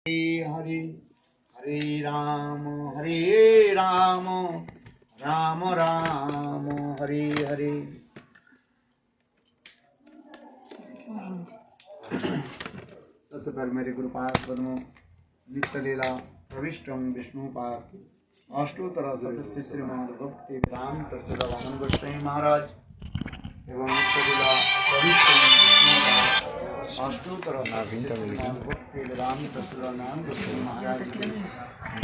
हरे हरे राम राम राम हरे हरे। सबसे पहले मेरे गुरुपाद पद्मों नित्य लीला प्रविष्टम विष्णुपाद अष्टोत्तर सदस्य श्रीमान भक्ति वेदांत सदानंद गोस्वामी महाराज एवं नित्य लीला प्रविष्टम विष्णुपाद अष्टोत्तर श्रीमान भक्ति वेदांत सदानंद गोस्वामी महाराज के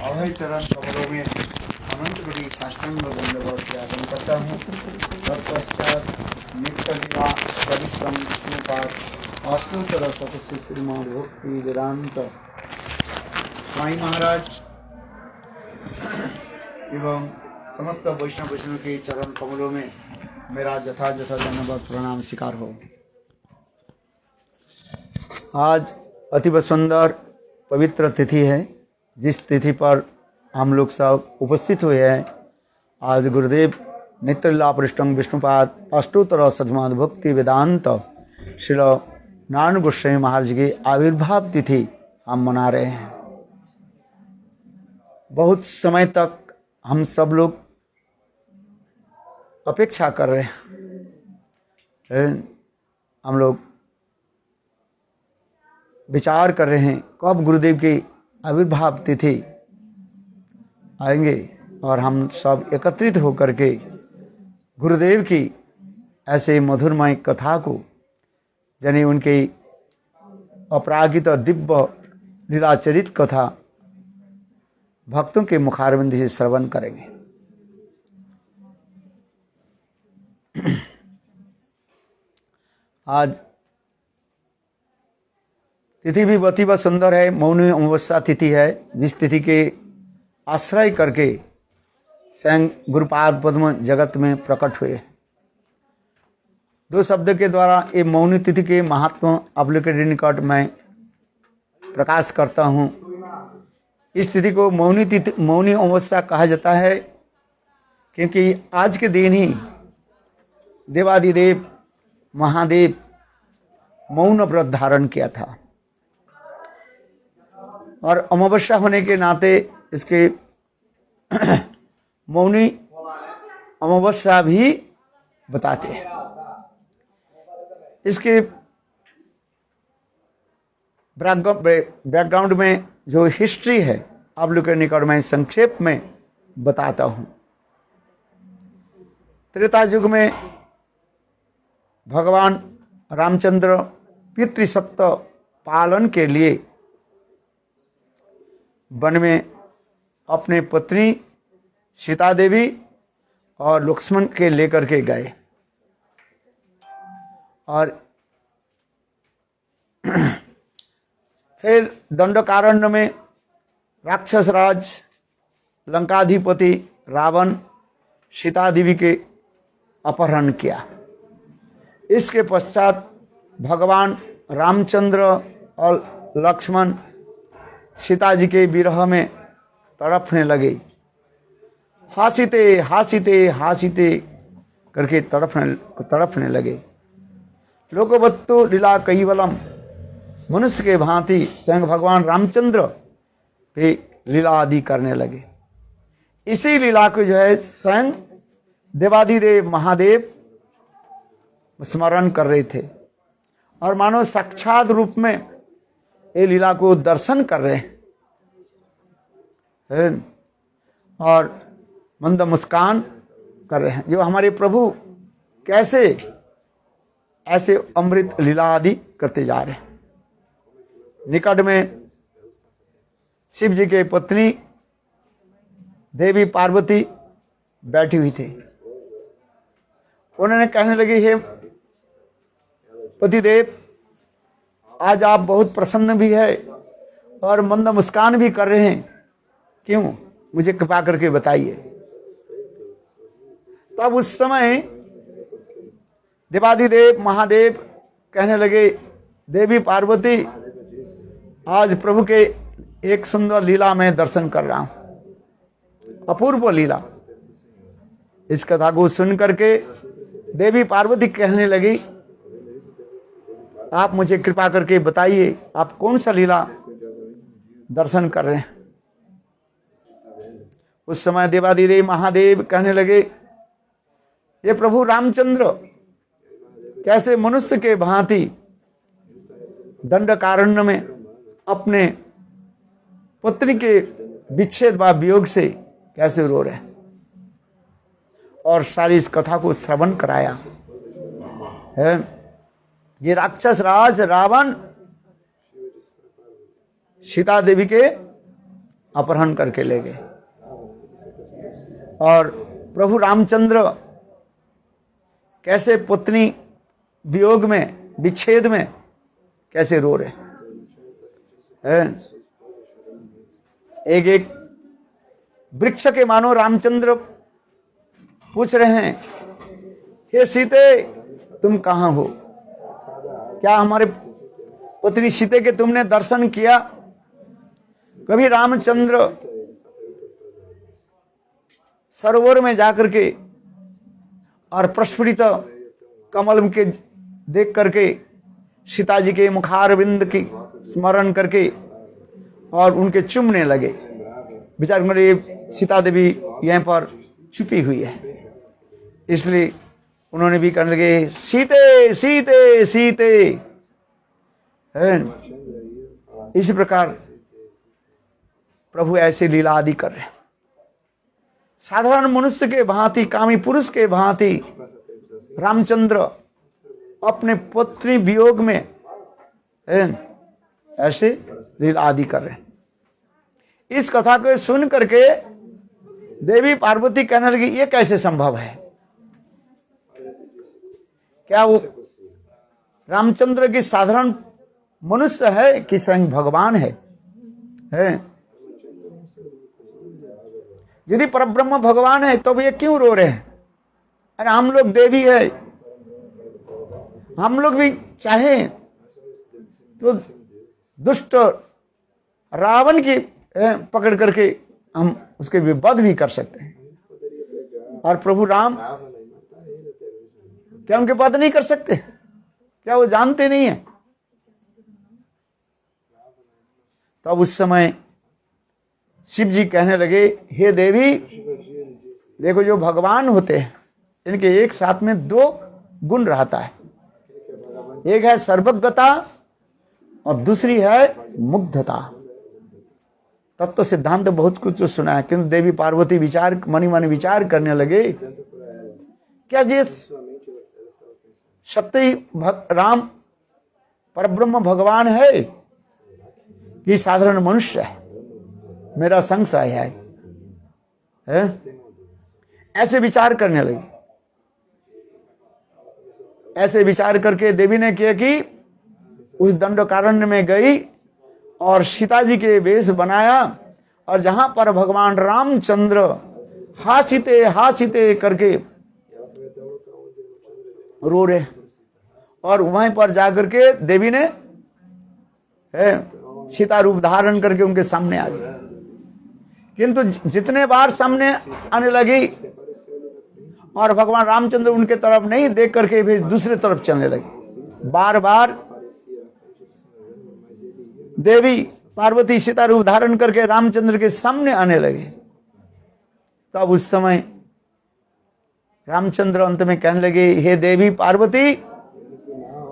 अभय चरण कमलों में अनंत बड़ी साष्टांग दंडवत ज्ञापन करता हूँ। तत्पश्चात नित्य लीला प्रविष्टम विष्णुपाद अष्टोत्तर सदस्य श्रीमान भक्ति वेदांत स्वामी महाराज एवं समस्त वैष्णव के चरण कमलों में मेरा जथा धन्यवाद प्रणाम स्वीकार हो। आज अतिव सुंदर पवित्र तिथि है, जिस तिथि पर हम लोग सब उपस्थित हुए हैं। आज गुरुदेव नित्य लीला पृष्ठम विष्णुपाद अष्टोत्तर सद्गुण भक्ति वेदांत श्री नारायण गोस्वामी महाराज की आविर्भाव तिथि हम मना रहे हैं। बहुत समय तक हम सब लोग अपेक्षा कर रहे हैं, हम लोग विचार कर रहे हैं कब गुरुदेव की आविर्भाव तिथि आएंगे और हम सब एकत्रित होकर के गुरुदेव की ऐसे मधुरमय कथा को, यानी उनकी अपरागित दिव्य लीलाचरित कथा भक्तों के मुखारबिंद से श्रवण करेंगे। आज तिथि भी अति व सुंदर है। मौनी अमावस्या तिथि है, जिस तिथि के आश्रय करके स्वयं गुरुपाद पद्म जगत में प्रकट हुए। दो शब्द के द्वारा ये मौनी तिथि के महात्मा आप लोग के निकट में प्रकाश करता हूँ। इस तिथि को मौनी अमावस्या कहा जाता है, क्योंकि आज के दिन ही देवादिदेव महादेव मौन व्रत धारण किया था और अमावस्या होने के नाते इसके मौनी अमावस्या भी बताते हैं। इसके बैकग्राउंड में जो हिस्ट्री है आप लोग के निकट में संक्षेप में बताता हूं। त्रेता युग में भगवान रामचंद्र पितृसत्य पालन के लिए वन में अपने पत्नी सीता देवी और लक्ष्मण के लेकर के गए और फिर दंडकारण्य में राक्षस राज लंकाधिपति रावण सीता देवी के अपहरण किया। इसके पश्चात भगवान रामचंद्र और लक्ष्मण सीता जी के विरह में तड़पने लगे। हासिते हासिते हासिते करके तड़पने लगे। लोकवत्तु लीला कैवलम, मनुष्य के भांति स्वयं भगवान रामचंद्र भी लीला आदि करने लगे। इसी लीला को जो है स्वयं देवादिदेव महादेव स्मरण कर रहे थे और मानो साक्षात रूप में ये लीला को दर्शन कर रहे हैं और मंद मुस्कान कर रहे हैं। जो हमारे प्रभु कैसे ऐसे अमृत लीला आदि करते जा रहे हैं। निकट में शिव जी के पत्नी देवी पार्वती बैठी हुई थी। उन्होंने कहने लगी, हे पतिदेव, आज आप बहुत प्रसन्न भी है और मंद मुस्कान भी कर रहे हैं, क्यों? मुझे कृपा करके बताइए। तब उस समय देवादिदेव महादेव कहने लगे, देवी पार्वती, आज प्रभु के एक सुंदर लीला में दर्शन कर रहा हूं, अपूर्व लीला। इस कथा को सुन करके देवी पार्वती कहने लगी, आप मुझे कृपा करके बताइए, आप कौन सा लीला दर्शन कर रहे हैं। उस समय देवादिदेव महादेव कहने लगे, ये प्रभु रामचंद्र कैसे मनुष्य के भांति दंडकारण्य में अपने पुत्री के विच्छेद व वियोग से कैसे रो रहे, और सारी इस कथा को श्रवण कराया है। ये राक्षस राज रावण सीता देवी के अपहरण करके ले गए, और प्रभु रामचंद्र कैसे पुत्री वियोग में विच्छेद में कैसे रो रहे हैं। एक एक वृक्ष के मानो रामचंद्र पूछ रहे हैं, हे सीते तुम कहां हो? क्या हमारे पुत्री सीते के तुमने दर्शन किया? कभी रामचंद्र सरोवर में जाकर के और प्रस्फुटित कमल के देख करके सीता जी के मुखारविंद की स्मरण करके और उनके चुमने लगे। विचार मेरे सीता देवी यहां पर छुपी हुई है, इसलिए उन्होंने भी कहने लगे, सीते सीते सीते। इसी प्रकार प्रभु ऐसे लीला आदि कर रहे हैं। साधारण मनुष्य के भांति, कामी पुरुष के भांति रामचंद्र अपने पुत्री वियोग में ऐसे लीला आदि कर रहे हैं। इस कथा को सुन करके देवी पार्वती कहने लगी, ये कैसे संभव है? क्या वो रामचंद्र की साधारण मनुष्य है कि स्वयं भगवान है? यदि परब्रह्म भगवान है तो ये क्यों रो रहे हैं? अरे हम लोग देवी है, हम लोग भी चाहें तो दुष्ट रावण की पकड़ करके हम उसके वध भी कर सकते हैं, और प्रभु राम क्या उनके वध नहीं कर सकते? क्या वो जानते नहीं है? तब तो उस समय शिव जी कहने लगे, हे देवी देखो, जो भगवान होते हैं इनके एक साथ में दो गुण रहता है, एक है सर्वज्ञता और दूसरी है मुग्धता। तत्व सिद्धांत बहुत कुछ तो सुना है, किंतु देवी पार्वती विचार मनी मन विचार करने लगे, क्या ये सत्य राम परब्रह्म भगवान है कि साधारण मनुष्य है? मेरा संशय है। ऐसे विचार करने लगी। ऐसे विचार करके देवी ने किया कि उस दंडकारण्य में गई और सीता जी के वेश बनाया, और जहां पर भगवान रामचंद्र हासिते हासिते करके रो रहे, और वहीं पर जाकर के देवी ने सीता रूप धारण करके उनके सामने आ गई। किंतु जितने बार सामने आने लगी और भगवान रामचंद्र उनके तरफ नहीं देख करके फिर दूसरे तरफ चलने लगे, बार बार देवी पार्वती सीता रूप धारण करके रामचंद्र के सामने आने लगे। तब उस समय रामचंद्र अंत में कहने लगे, हे देवी पार्वती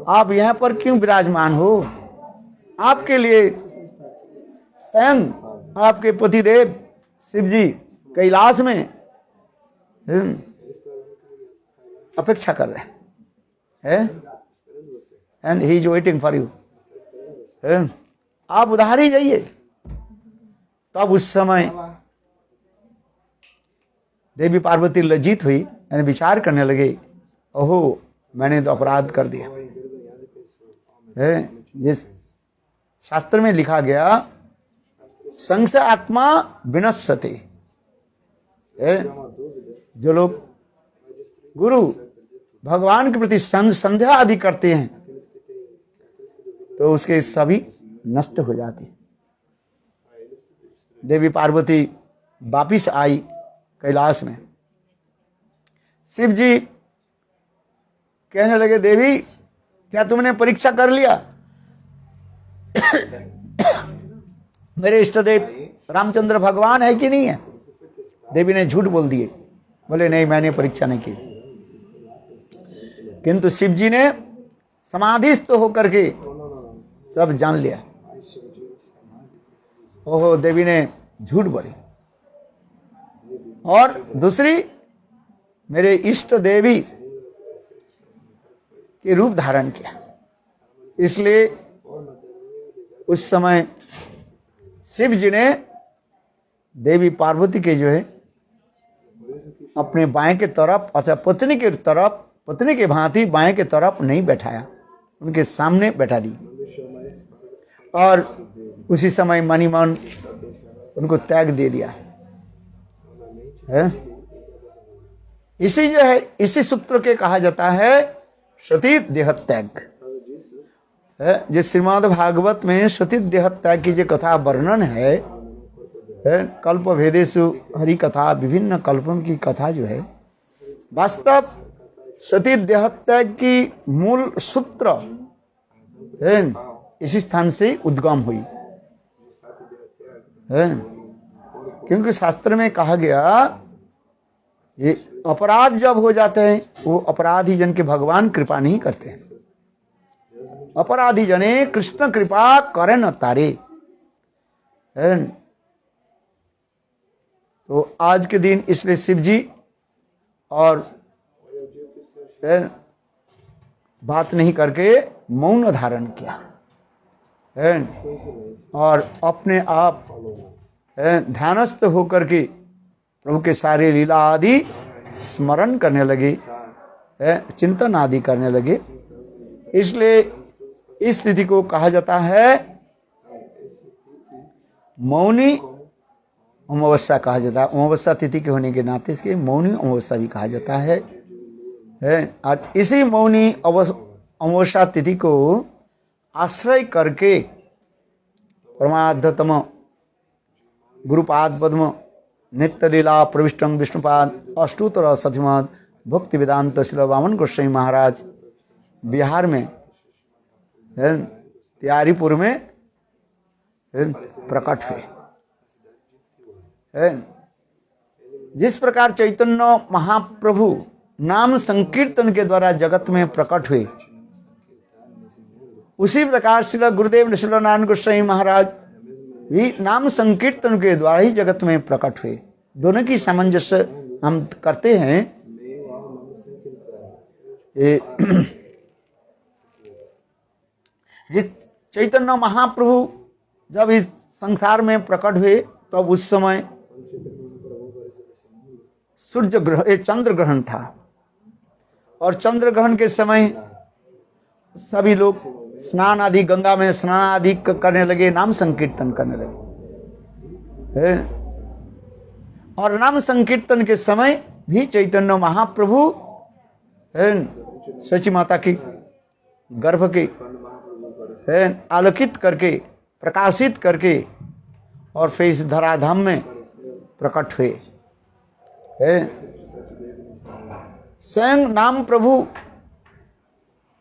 आप यहां पर क्यों विराजमान हो? आपके लिए स्वयं आपके पतिदेव शिव जी कैलाश में अपेक्षा कर रहे हैं, and he is waiting for you. आप उधार ही जाइए। तब उस समय देवी पार्वती लज्जित हुई, यानी विचार करने लगे, ओहो मैंने तो अपराध कर दिया है। जिस शास्त्र में लिखा गया, संशय आत्मा विनश्यते, जो लोग गुरु भगवान के प्रति संध्या आदि करते हैं तो उसके सभी नष्ट हो जाती। देवी पार्वती वापिस आई कैलाश में। शिव जी कहने लगे, देवी क्या तुमने परीक्षा कर लिया? मेरे इष्ट देव रामचंद्र भगवान है कि नहीं है? देवी ने झूठ बोल दिए, बोले नहीं मैंने परीक्षा नहीं की। किंतु शिव जी ने समाधिस्थ होकर के सब जान लिया। ओहो, देवी ने झूठ बोली। और दूसरी, मेरे इष्ट देवी के रूप धारण किया, इसलिए उस समय शिव जी ने देवी पार्वती के जो है अपने बाएं के तरफ, अच्छा पत्नी के तरफ, पत्नी के भांति बाएं के तरफ नहीं बैठाया, उनके सामने बैठा दी। और उसी समय मनी मन उनको त्याग दे दिया है। इसी जो है, इसी सूत्र के कहा जाता है सती देह त्याग है। जिस श्रीमद् भागवत में सती देह त्याग की जो कथा वर्णन है, कल्प भेदेषु हरि कथा, विभिन्न कल्पों की कथा जो है, वास्तव सती देह त्याग की मूल सूत्र है इसी स्थान से उद्गम हुई है। क्योंकि शास्त्र में कहा गया ये अपराध जब हो जाते हैं, वो अपराधी जन के भगवान कृपा नहीं करते हैं। अपराधी जने कृष्ण कृपा करे न तारे है। तो आज के दिन इसलिए शिव जी और बात नहीं करके मौन धारण किया है और अपने आप ध्यानस्थ होकर के प्रभु के सारे लीला आदि स्मरण करने लगे, चिंतन आदि करने लगे। इसलिए इस स्थिति को कहा जाता है मौनी अमावस्या कहा जाता है। अमावस्या तिथि के होने के नाते इसके मौनी अमावस्या भी कहा जाता है। और इसी मौनी अमावस्या तिथि को आश्रय करके परमार्थतम गुरुपाद पद्म नित्य लीला प्रविष्टं विष्णुपाद अष्टोत्तर शतमद भक्ति वेदांत श्री वामन गोस्वामी महाराज बिहार में त्यारीपुर में प्रकट हुए। जिस प्रकार चैतन्य महाप्रभु नाम संकीर्तन के द्वारा जगत में प्रकट हुए, उसी प्रकार श्री गुरुदेव श्री नारायण गोस्वामी महाराज भी नाम संकीर्तन के द्वारा ही जगत में प्रकट हुए। दोनों की सामंजस्य हम करते हैं। जिस चैतन्य महाप्रभु जब इस संसार में प्रकट हुए तब उस समय सूर्य ग्रहण, चंद्र ग्रहण था। और चंद्र ग्रहण के समय सभी लोग स्नान आदि, गंगा में स्नान आदि करने लगे, नाम संकीर्तन करने लगे। और नाम संकीर्तन के समय भी चैतन्य महाप्रभु सची माता की गर्भ के आलोकित करके, प्रकाशित करके और फिर इस धराधाम में प्रकट हुए। स्वयं नाम प्रभु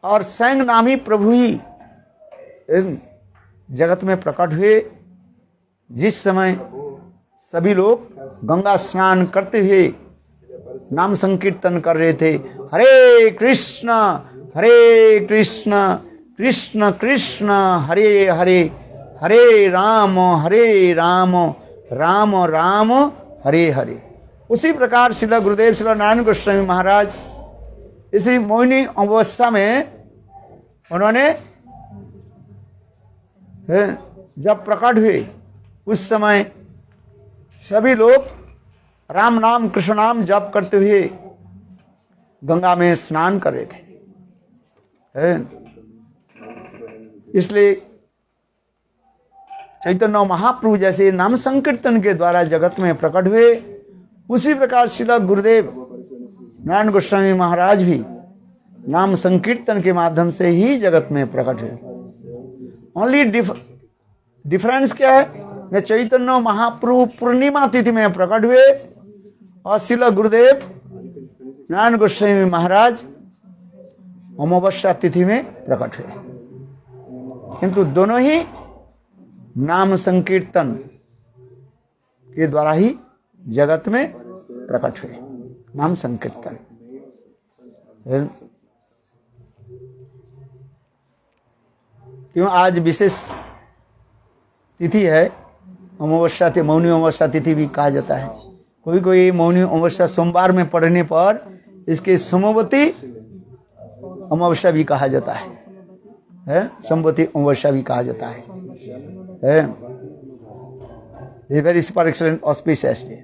और स्वयं नामी प्रभु ही जगत में प्रकट हुए। जिस समय सभी लोग गंगा स्नान करते हुए नाम संकीर्तन कर रहे थे, हरे कृष्ण कृष्ण कृष्ण हरे हरे, हरे राम राम राम हरे हरे। उसी प्रकार श्रील गुरुदेव श्री नारायण गोस्वामी महाराज इसी मोहिनी अमावस्या में उन्होंने जब प्रकट हुए, उस समय सभी लोग राम नाम कृष्ण नाम जप करते हुए गंगा में स्नान कर रहे थे। इसलिए चैतन्य महाप्रभु जैसे नाम संकीर्तन के द्वारा जगत में प्रकट हुए, उसी प्रकार श्रील गुरुदेव नारायण गोस्वामी महाराज भी नाम संकीर्तन के माध्यम से ही जगत में प्रकट हुए। ओनली डिफरेंस क्या है? चैतन्य महाप्रभु पूर्णिमा तिथि में प्रकट हुए और श्रील गुरुदेव नारायण गोस्वामी महाराज अमावस्या तिथि में प्रकट हुए। किंतु दोनों ही नाम संकीर्तन के द्वारा ही जगत में प्रकट हुए। नाम संकीर्तन। क्यों आज विशेष तिथि है, अमावस्या, मौनी अमावस्या तिथि भी कहा जाता है। कोई कोई मौनी अमावस्या सोमवार में पढ़ने पर इसके सोमवती अमावस्या भी कहा जाता है, सोमवती अमावस्या भी कहा जाता है। Very super excellent auspicious day.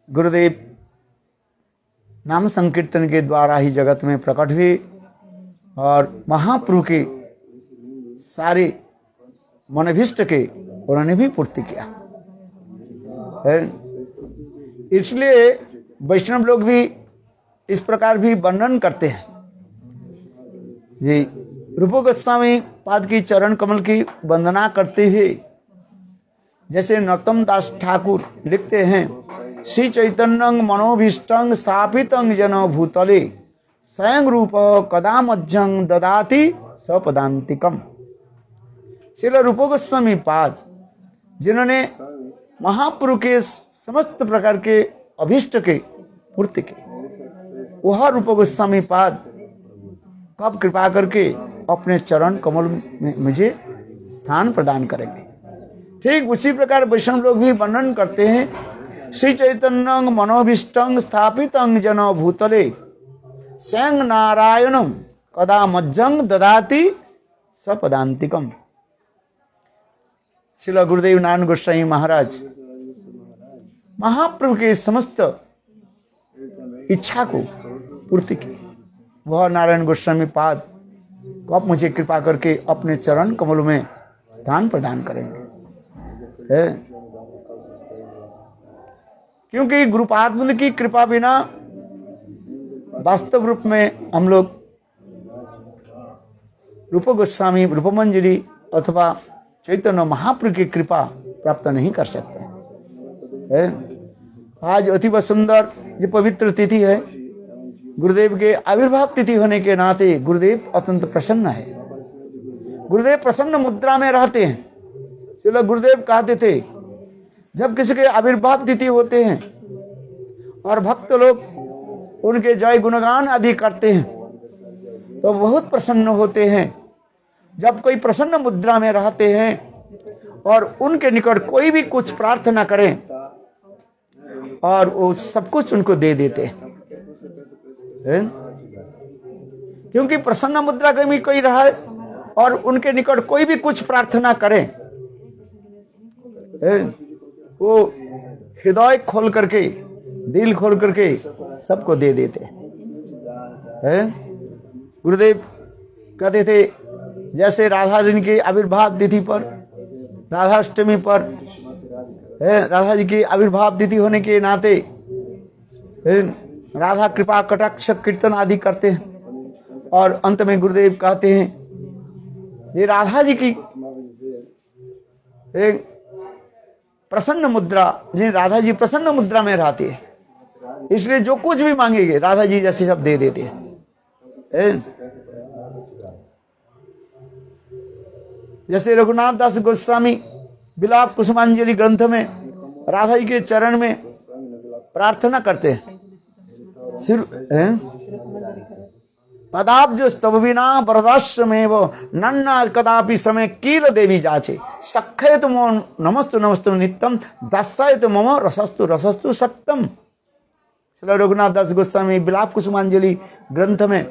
गुरुदेव नाम संकीर्तन के द्वारा ही जगत में प्रकट हुए और महाप्रभु के सारे मनोभीष्ट के उन्होंने भी पूर्ति किया। इसलिए वैष्णव लोग भी इस प्रकार भी वर्णन करते हैं। जी रूप गोस्वामी पाद की चरण कमल की वंदना करते हुए जैसे नरोत्तम दास ठाकुर लिखते हैं, श्री चैतन्यं मनोभीष्टं स्थापितं जन भूतले स्वयं रूप कदा मध्यं ददाति सपदान्तिकम। श्रील रूप गोस्वामी पाद जिन्होंने महाप्रभु के समस्त प्रकार के अभीष्ट के पूर्ति की, वह रूप गोस्वामी पाद कब कृपा करके अपने चरण कमल में मुझे स्थान प्रदान करेंगे। ठीक उसी प्रकार वैष्णव लोग भी वर्णन करते हैं, श्री चैतन्यं मनोभीष्टं स्थापितं जन भूतले स्वयं नारायणं कदा मध्यं ददाति सपदान्तिकम। श्रील गुरुदेव नारायण गोस्वामी महाराज महाप्रभु के समस्त इच्छा को पूर्ति की। वह नारायण गोस्वामी पाद को आप मुझे कृपा करके अपने चरण कमल में स्थान प्रदान करेंगे। क्योंकि गुरुपाद की कृपा बिना वास्तव रूप में हम लोग रूप गोस्वामी, रूपमंजरी अथवा चैतन्य महाप्रभु की कृपा प्राप्त नहीं कर सकते। आज अति सुंदर जो पवित्र तिथि है, गुरुदेव के आविर्भाव तिथि होने के नाते गुरुदेव अत्यंत प्रसन्न है। गुरुदेव प्रसन्न मुद्रा में रहते हैं। चलो गुरुदेव कहते थे, जब किसी के आविर्भाव तिथि होते हैं और भक्त लोग उनके जय गुणगान आदि करते हैं तो बहुत प्रसन्न होते हैं। जब कोई प्रसन्न मुद्रा में रहते हैं और उनके निकट कोई भी कुछ प्रार्थना करें और वो सब कुछ उनको दे देते हैं। क्योंकि प्रसन्न मुद्रा में कोई रहा और उनके निकट कोई भी कुछ प्रार्थना करे, वो हृदय खोल करके, दिल खोल करके सबको दे देते हैं। गुरुदेव कहते थे, जैसे राधा जी की आविर्भाव तिथि पर, राधाष्टमी पर, राधा जी की आविर्भाव तिथि होने के नाते राधा कृपा कटाक्ष कीर्तन आदि करते हैं और अंत में गुरुदेव कहते हैं, ये राधा जी की एक प्रसन्न मुद्रा, राधा जी प्रसन्न मुद्रा में रहती है, इसलिए जो कुछ भी मांगेंगे राधा जी जैसे सब दे देते हैं। जैसे रघुनाथ दास गोस्वामी विलाप कुसुमांजलि ग्रंथ में राधा जी के चरण में प्रार्थना करते हैं, पदाब्ज स्तव विना वरदाश्रमेव नन्ना कदापि समय कील देवी जाचे सख्यत मो नमस्तु नमस्तु नित्यम दस्सायत मम रसस्तु रसस्तु सत्यम। श्री रघुनाथ दास गोस्वामी विलाप कुसुमांजलि ग्रंथ में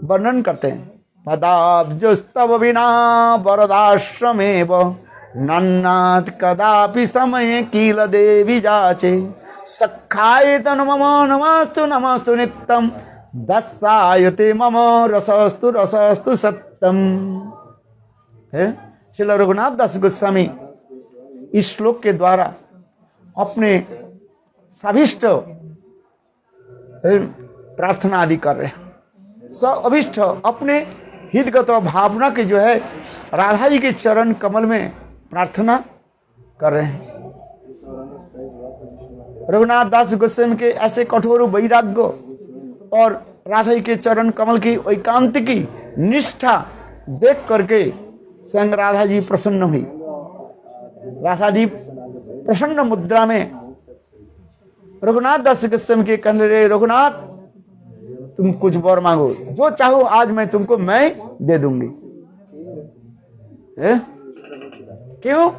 वर्णन करते हैं, पदाब्ज स्तव विना वरदाश्रमेव नन्नाथ कदापि समय कील देवी जाचे सखायतन मम नमस्तु नमस्तु नित्यम दस्सायते मम रसस्तु रसस्तु सत्यम। श्री रघुनाथ दास गोस्वामी इस श्लोक के द्वारा अपने सभिष्ट प्रार्थना आदि कर रहे हैं। सब अभिष्ट अपने हितगत भावना के जो है राधा जी के चरण कमल में प्रार्थना कर रहे हैं। रघुनाथ दास गोस्वामी के ऐसे कठोर वैराग्य और राधा जी के चरण कमल की एकांत की निष्ठा देख करके स्वयं राधा जी प्रसन्न हुई। राधा जी प्रसन्न मुद्रा में रघुनाथ दास गोस्वामी के कहने लगे, रघुनाथ तुम कुछ वर मांगो, जो चाहो आज मैं तुमको मैं दे दूंगी। क्यों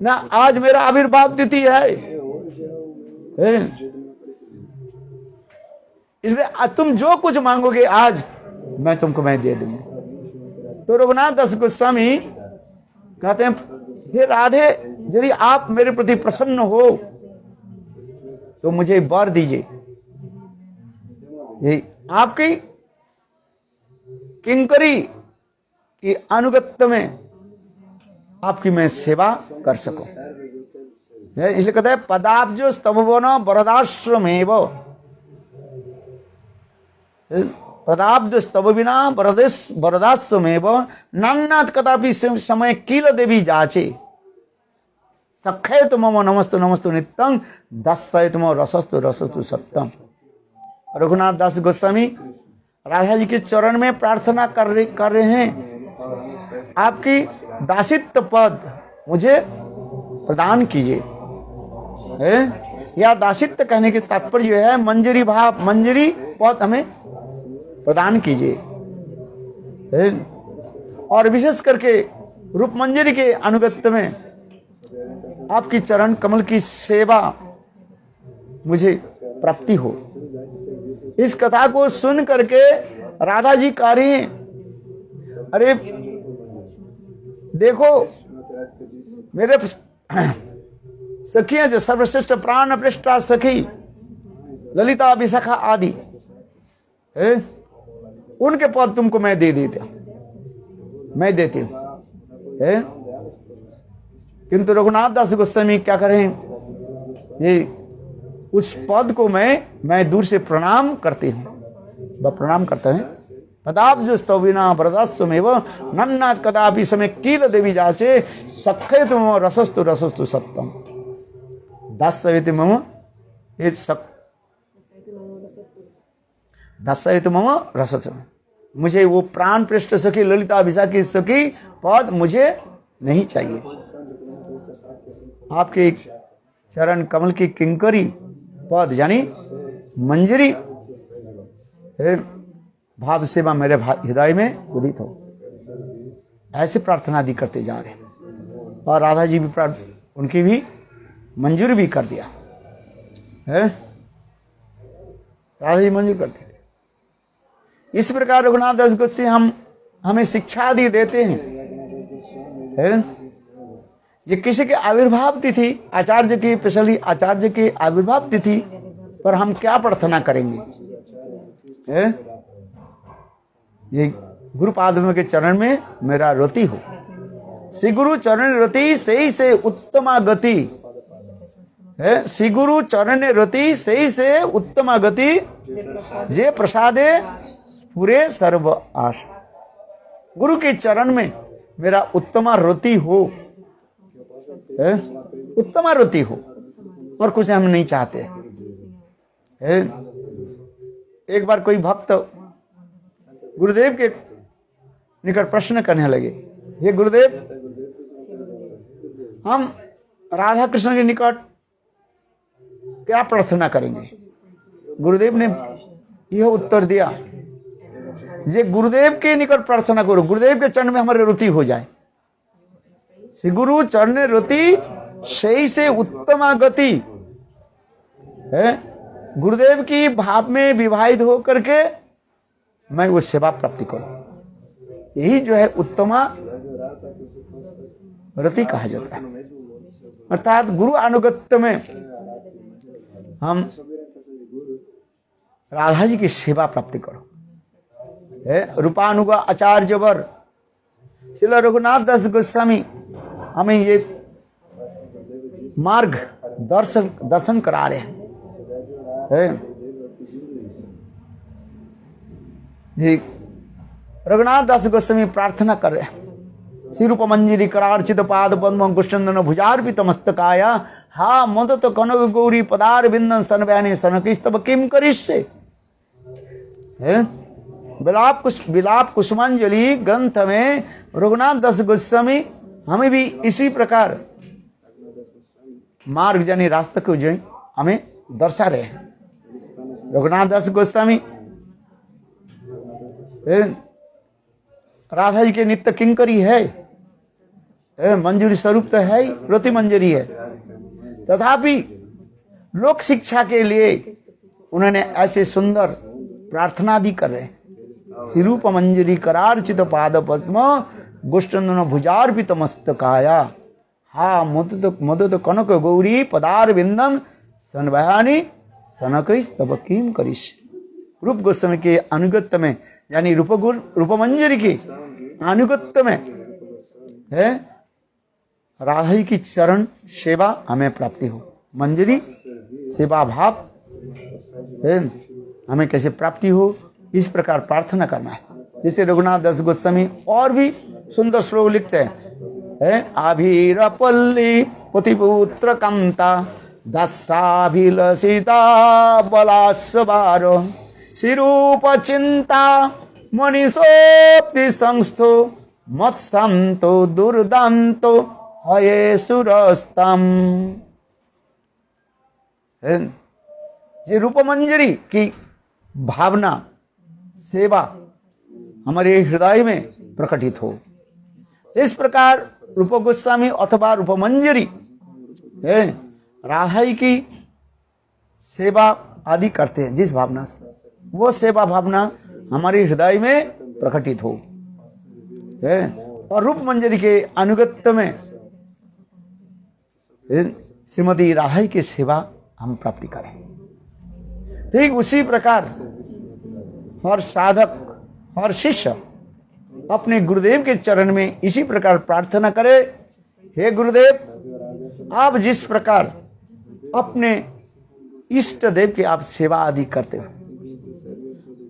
ना, आज मेरा आविर्भाव तिथि है, इसलिए तुम जो कुछ मांगोगे आज मैं तुमको मैं दे दूंगा। तो रघुनाथ दास गोस्वामी कहते हैं, हे राधे, यदि आप मेरे प्रति प्रसन्न हो तो मुझे वर दीजिए। ये आपकी किंकरी की अनुगत्य में आपकी मैं सेवा कर सकूं। इसलिए कहते हैं, पदाब्जो स्तववन वरदाश्रमेव, पदाब्ज स्तव बिना वरदाश्रमेव नान्नाथ कदापि समय किल देवी जाचे सखैत मम नमस्तु नमस्तु नित्यं दस्सैत मम रसस्तु रसस्तु सत्यम। रघुनाथ दास गोस्वामी राधा जी के चरण में प्रार्थना कर रहे हैं, आपकी दासित्व पद मुझे प्रदान कीजिए। या दासित्व कहने के तात्पर्य है मंजरी भाव, मंजरी पद हमें प्रदान कीजिए। और विशेष करके रूप मंजरी के अनुगत्य में आपकी चरण कमल की सेवा मुझे प्राप्ति हो। इस कथा को सुन करके राधा जी कह रही हैं, अरे देखो मेरे सखियां जो सर्वश्रेष्ठ प्राण पृष्ठा सखी ललिता विशाखा आदि, उनके पद तुमको मैं दे देता, मैं देती हूं। किंतु रघुनाथ दास गोस्वामी क्या करें, ये उस पद को मैं दूर से प्रणाम करती हूं, वह प्रणाम करते हैं। पदाब्ज स्तविना वरदास्वमेव नन्नाथ कदापि समय कील देवी जाचे सखैत मम रसस्तु रसस्तु सत्यम दास्यति मम ये दास्यति मम रसस्तु। मुझे वो प्राण पृष्ठ सखी ललिता विशाखी सखी पद मुझे नहीं चाहिए। आपके चरण कमल की किंकरी पद यानी मंजरी भाव सेवा मेरे हृदय में उदित हो, ऐसे प्रार्थना दी करते जा रहे हैं। और राधा जी भी उनकी भी मंजूर भी कर दिया है, राधा जी मंजूर करते थे। इस प्रकार रघुनाथ दास गोस्वामी हमें शिक्षा आदि देते हैं। ये किसी के आविर्भाव तिथि आचार्य की, स्पेशली आचार्य की आविर्भाव तिथि पर हम क्या प्रार्थना करेंगे, ये गुरु पादों के चरण में मेरा रति हो। श्री गुरु चरण रति सही से उत्तमा गति है, श्री गुरु चरण रति सही से उत्तमा गति जे प्रसादे पूरे सर्व आशा। गुरु के चरण में मेरा उत्तमा रति हो, उत्तमा रति हो, और कुछ हम नहीं चाहते। एक बार कोई भक्त गुरुदेव के निकट प्रश्न करने लगे, हे गुरुदेव, हम राधा कृष्ण के निकट क्या प्रार्थना करेंगे। गुरुदेव ने यह उत्तर दिया, ये गुरुदेव के निकट प्रार्थना करो, गुरुदेव के चरण में हमारे रुचि हो जाए। श्री गुरु चरण रुचि सही से उत्तमा गति है, गुरुदेव की भाव में विवाहित होकर के मैं वो सेवा प्राप्ति करूं, यही जो है उत्तमा रति कहा जाता है। अर्थात गुरु अनुगत्य में हम राधा जी की सेवा प्राप्ति करो। रूपानुगा आचार्य वर श्रील रघुनाथ दास गोस्वामी हमें ये मार्ग दर्शन करा रहे हैं। रघुनाथ दास गोस्वामी प्रार्थना कर रहे हैं, श्री रूप मंजरी करार्चित पाद पद्म गुष्चंदन भुजार्पित मस्तकाया हा मदत कनक गौरी पदार बिंदन सनव्यानी सनकिस्तव किम करिष्ये। है। विलाप कुसुमांजलि ग्रंथ में रघुनाथ दास गोस्वामी हमें भी इसी प्रकार मार्ग यानी रास्ते को जो हमें दर्शा रहे हैं। रघुनाथ दास गोस्वामी राधा जी के नित्य किंकरी है, मंजूरी स्वरूप तो है ही, प्रति मंजरी है, तथापि लोक शिक्षा के लिए उन्होंने ऐसे सुंदर प्रार्थना भी कर रहे हैं। सिरूप मंजरी करार्चित पाद पद्म गोष्ठन भुजार्पित मस्तकाया हा मदत कनक गौरी पदार बिंदम सनभयानी सनक तब किम करिश। रूप गोस्वामी के अनुगत्य में यानी रूपमंजरी के अनुगत्य में है राधा जी की चरण सेवा हमें प्राप्ति हो। मंजरी सेवा भाव है हमें कैसे प्राप्ति हो, इस प्रकार प्रार्थना करना है। जैसे रघुनाथ दास गोस्वामी और भी सुंदर श्लोक लिखते हैं, आभीरपल्ली पतिपुत्र कांता दशाभिलसिता बलास्वारो सिरूप चिंता मनीषोक्ति संस्थो मत्संतो दुर्दांतो हये सुरस्तम। ये रूपमंजरी की भावना सेवा हमारे हृदय में प्रकटित हो। इस प्रकार रूप गोस्वामी अथवा रूपमंजरी राधा जी की सेवा आदि करते हैं, जिस भावना से वो सेवा भावना हमारे हृदय में प्रकटित हो और रूप मंजरी के अनुगत्य में श्रीमती राधा जी की सेवा हम प्राप्ति करें। ठीक उसी प्रकार हर साधक और शिष्य अपने गुरुदेव के चरण में इसी प्रकार प्रार्थना करे, हे गुरुदेव आप जिस प्रकार अपने इष्ट देव की आप सेवा आदि करते हो,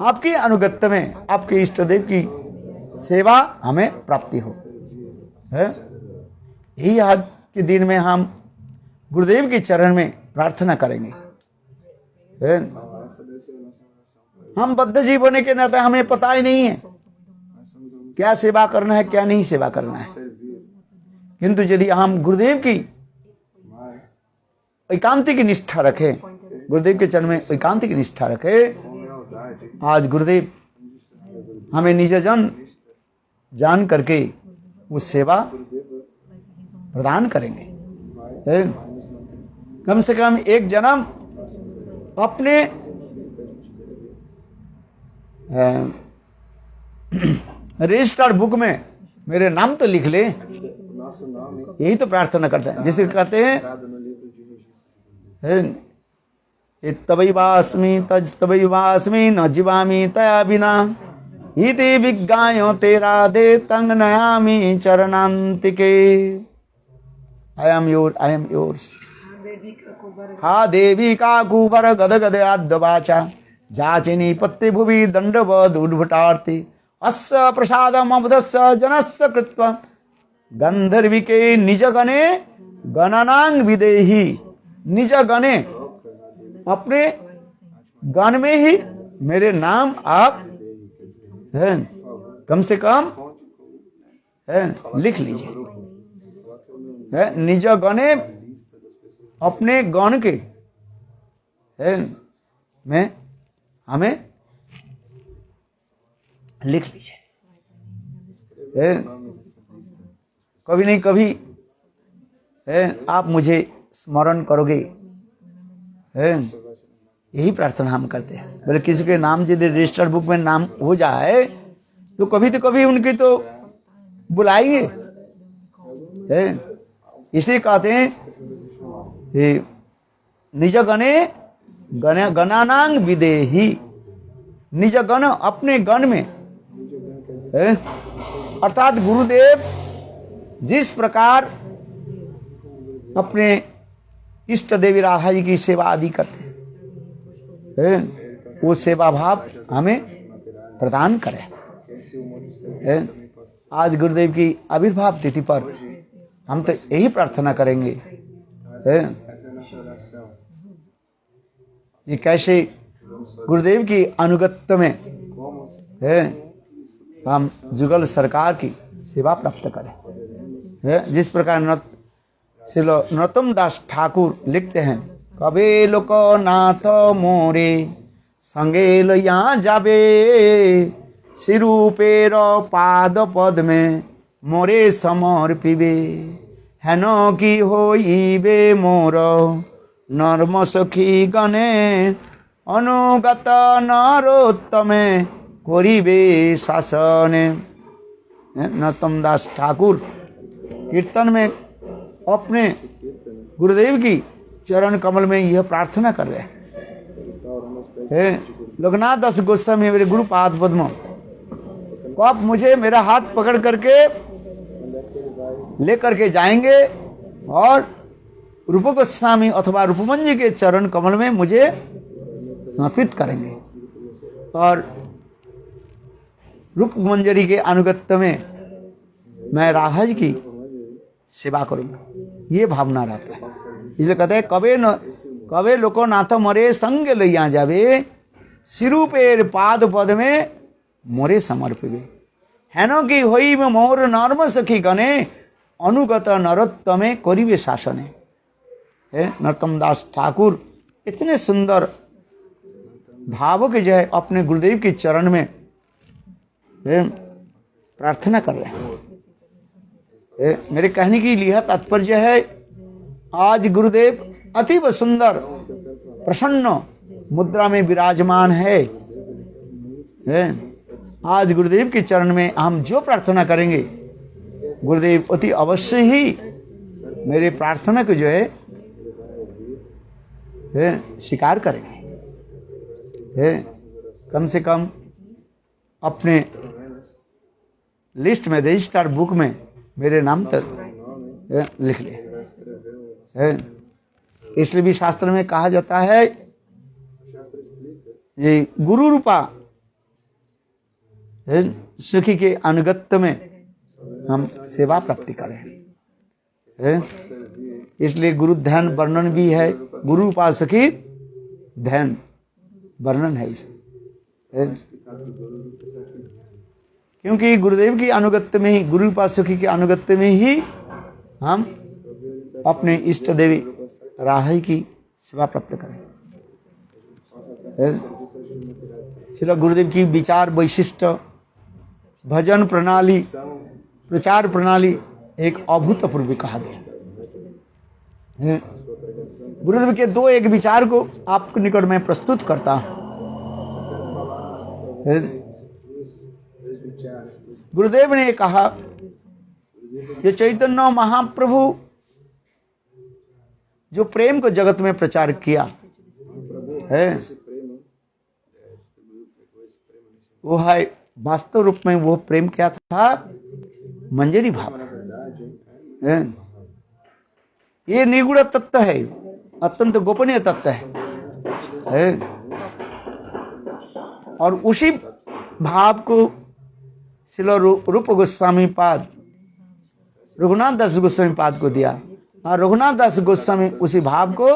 आपके अनुगत्य में आपके इष्ट देव की सेवा हमें प्राप्ति हो। है यही आज के दिन में हम गुरुदेव के चरण में प्रार्थना करेंगे। हम बद्ध जीव होने के नाते हमें पता ही नहीं है क्या सेवा करना है क्या नहीं सेवा करना है, किंतु यदि हम गुरुदेव की एकांतिक निष्ठा रखें, गुरुदेव के चरण में एकांतिक निष्ठा रखें, आज गुरुदेव हमें निज जन जान करके वो सेवा प्रदान करेंगे। कम से कम एक जन्म अपने रजिस्टर्ड बुक में मेरे नाम तो लिख ले, यही तो प्रार्थना करते हैं। जैसे कहते हैं तवैवास्मि तज तवैवास्मि न जीवामि तया बिना इति विज्ञायो तेरा दे तंग नयामि चरणांतिके। आई एम योर्स हा देवी का कुबर गद गद आद्वाचा जाचिनी पत्ते भुवि दंडवद उद्भटार्ति अस्य प्रसादम अवधस्य जनस्य कृत्वा गंधर्विके निज गणे गणनांग विदेही। निज गणे अपने गण में ही मेरे नाम आप है कम से कम है लिख लीजिए। है निज गणे अपने गण के है में हमें लिख लीजिए। कभी नहीं कभी है आप मुझे स्मरण करोगे, है यही प्रार्थना हम करते हैं। बोले किसी के नाम यदि रजिस्टर्ड बुक में नाम हो जाए तो कभी उनकी तो बुलाएंगे। इसे कहते हैं निज गणे गणानांग विदेही। निज गण अपने गण में अर्थात गुरुदेव जिस प्रकार अपने इष्ट देवी राधा जी की सेवा आदि करते हैं वो सेवा भाव हमें प्रदान करें। आज गुरुदेव की आविर्भाव तिथि पर हम तो यही प्रार्थना करेंगे। ये कैसे गुरुदेव की अनुगत्य में है हम जुगल सरकार की सेवा प्राप्त करें। है जिस प्रकार श्री नरोत्तम दास ठाकुर लिखते हैं, कबे लोक नाथ मोरे संगे लइया जाबे, सिरूपेर पाद पद में मोरे समर्पिबे, हेन की होइबे मोर नर्म सखी गणे, अनुगत नरोत्तमे करिबे शासने। नरोत्तम दास ठाकुर कीर्तन में अपने गुरुदेव की चरण कमल में यह प्रार्थना कर रहे हैं, लोकनाथ दास गोस्वामी मेरे गुरु पाद पद्म को आप मुझे मेरा हाथ पकड़ करके लेकर के जाएंगे और रूप गोस्वामी अथवा रूपमन जी के चरण कमल में मुझे समर्पित करेंगे और रूप मंजरी के अनुगत्य में मैं राधा जी की सेवा करूंगा, ये भावना रहता है। इसलिए कहते हैं कबे लोको नाथ मरे संग लइया जावे, सिरूपेर पाद पद में मोरे समर्पिबे, हेनो की होई में मोर नर्म सखी गणे, अनुगत नरोत्तमे करिबे शासने। नरोत्तम दास ठाकुर इतने सुंदर भावुक जो है अपने गुरुदेव के चरण में प्रार्थना कर रहे हैं। मेरे कहने की यह तात्पर्य है, आज गुरुदेव अतीव सुंदर प्रसन्न मुद्रा में विराजमान है। आज गुरुदेव के चरण में हम जो प्रार्थना करेंगे गुरुदेव अति अवश्य ही मेरे प्रार्थना को जो है स्वीकार करेंगे। कम से कम अपने लिस्ट में रजिस्टर बुक में मेरे नाम तक लिख ले। इसलिए भी शास्त्र में कहा जाता है ये गुरु रूपा सुखी के अनुगत्य में हम सेवा प्राप्ति करें। इसलिए गुरु ध्यान वर्णन भी है, गुरु रूपा सखी ध्यान वर्णन है इसे। क्योंकि गुरुदेव की अनुगत्य में ही, गुरु रूपा सखी के अनुगत्य में ही हम अपने इष्ट देवी राधा की सेवा प्राप्त करें। श्री गुरुदेव की विचार वैशिष्ट, भजन प्रणाली, प्रचार प्रणाली एक अभूतपूर्व कहा गया। गुरुदेव के दो एक विचार को आपके निकट में प्रस्तुत करता हूं। गुरुदेव ने कहा, ये चैतन्य महाप्रभु जो प्रेम को जगत में प्रचार किया है, वो है वास्तव रूप में वो प्रेम क्या था? मंजरी भाव। ये निगूढ़ तत्व है, अत्यंत गोपनीय तत्व है। और उसी भाव को श्रील रूप गोस्वामी पाद रघुनाथ दास गोस्वामी पाद को दिया और रघुनाथ दास गोस्वामी उसी भाव को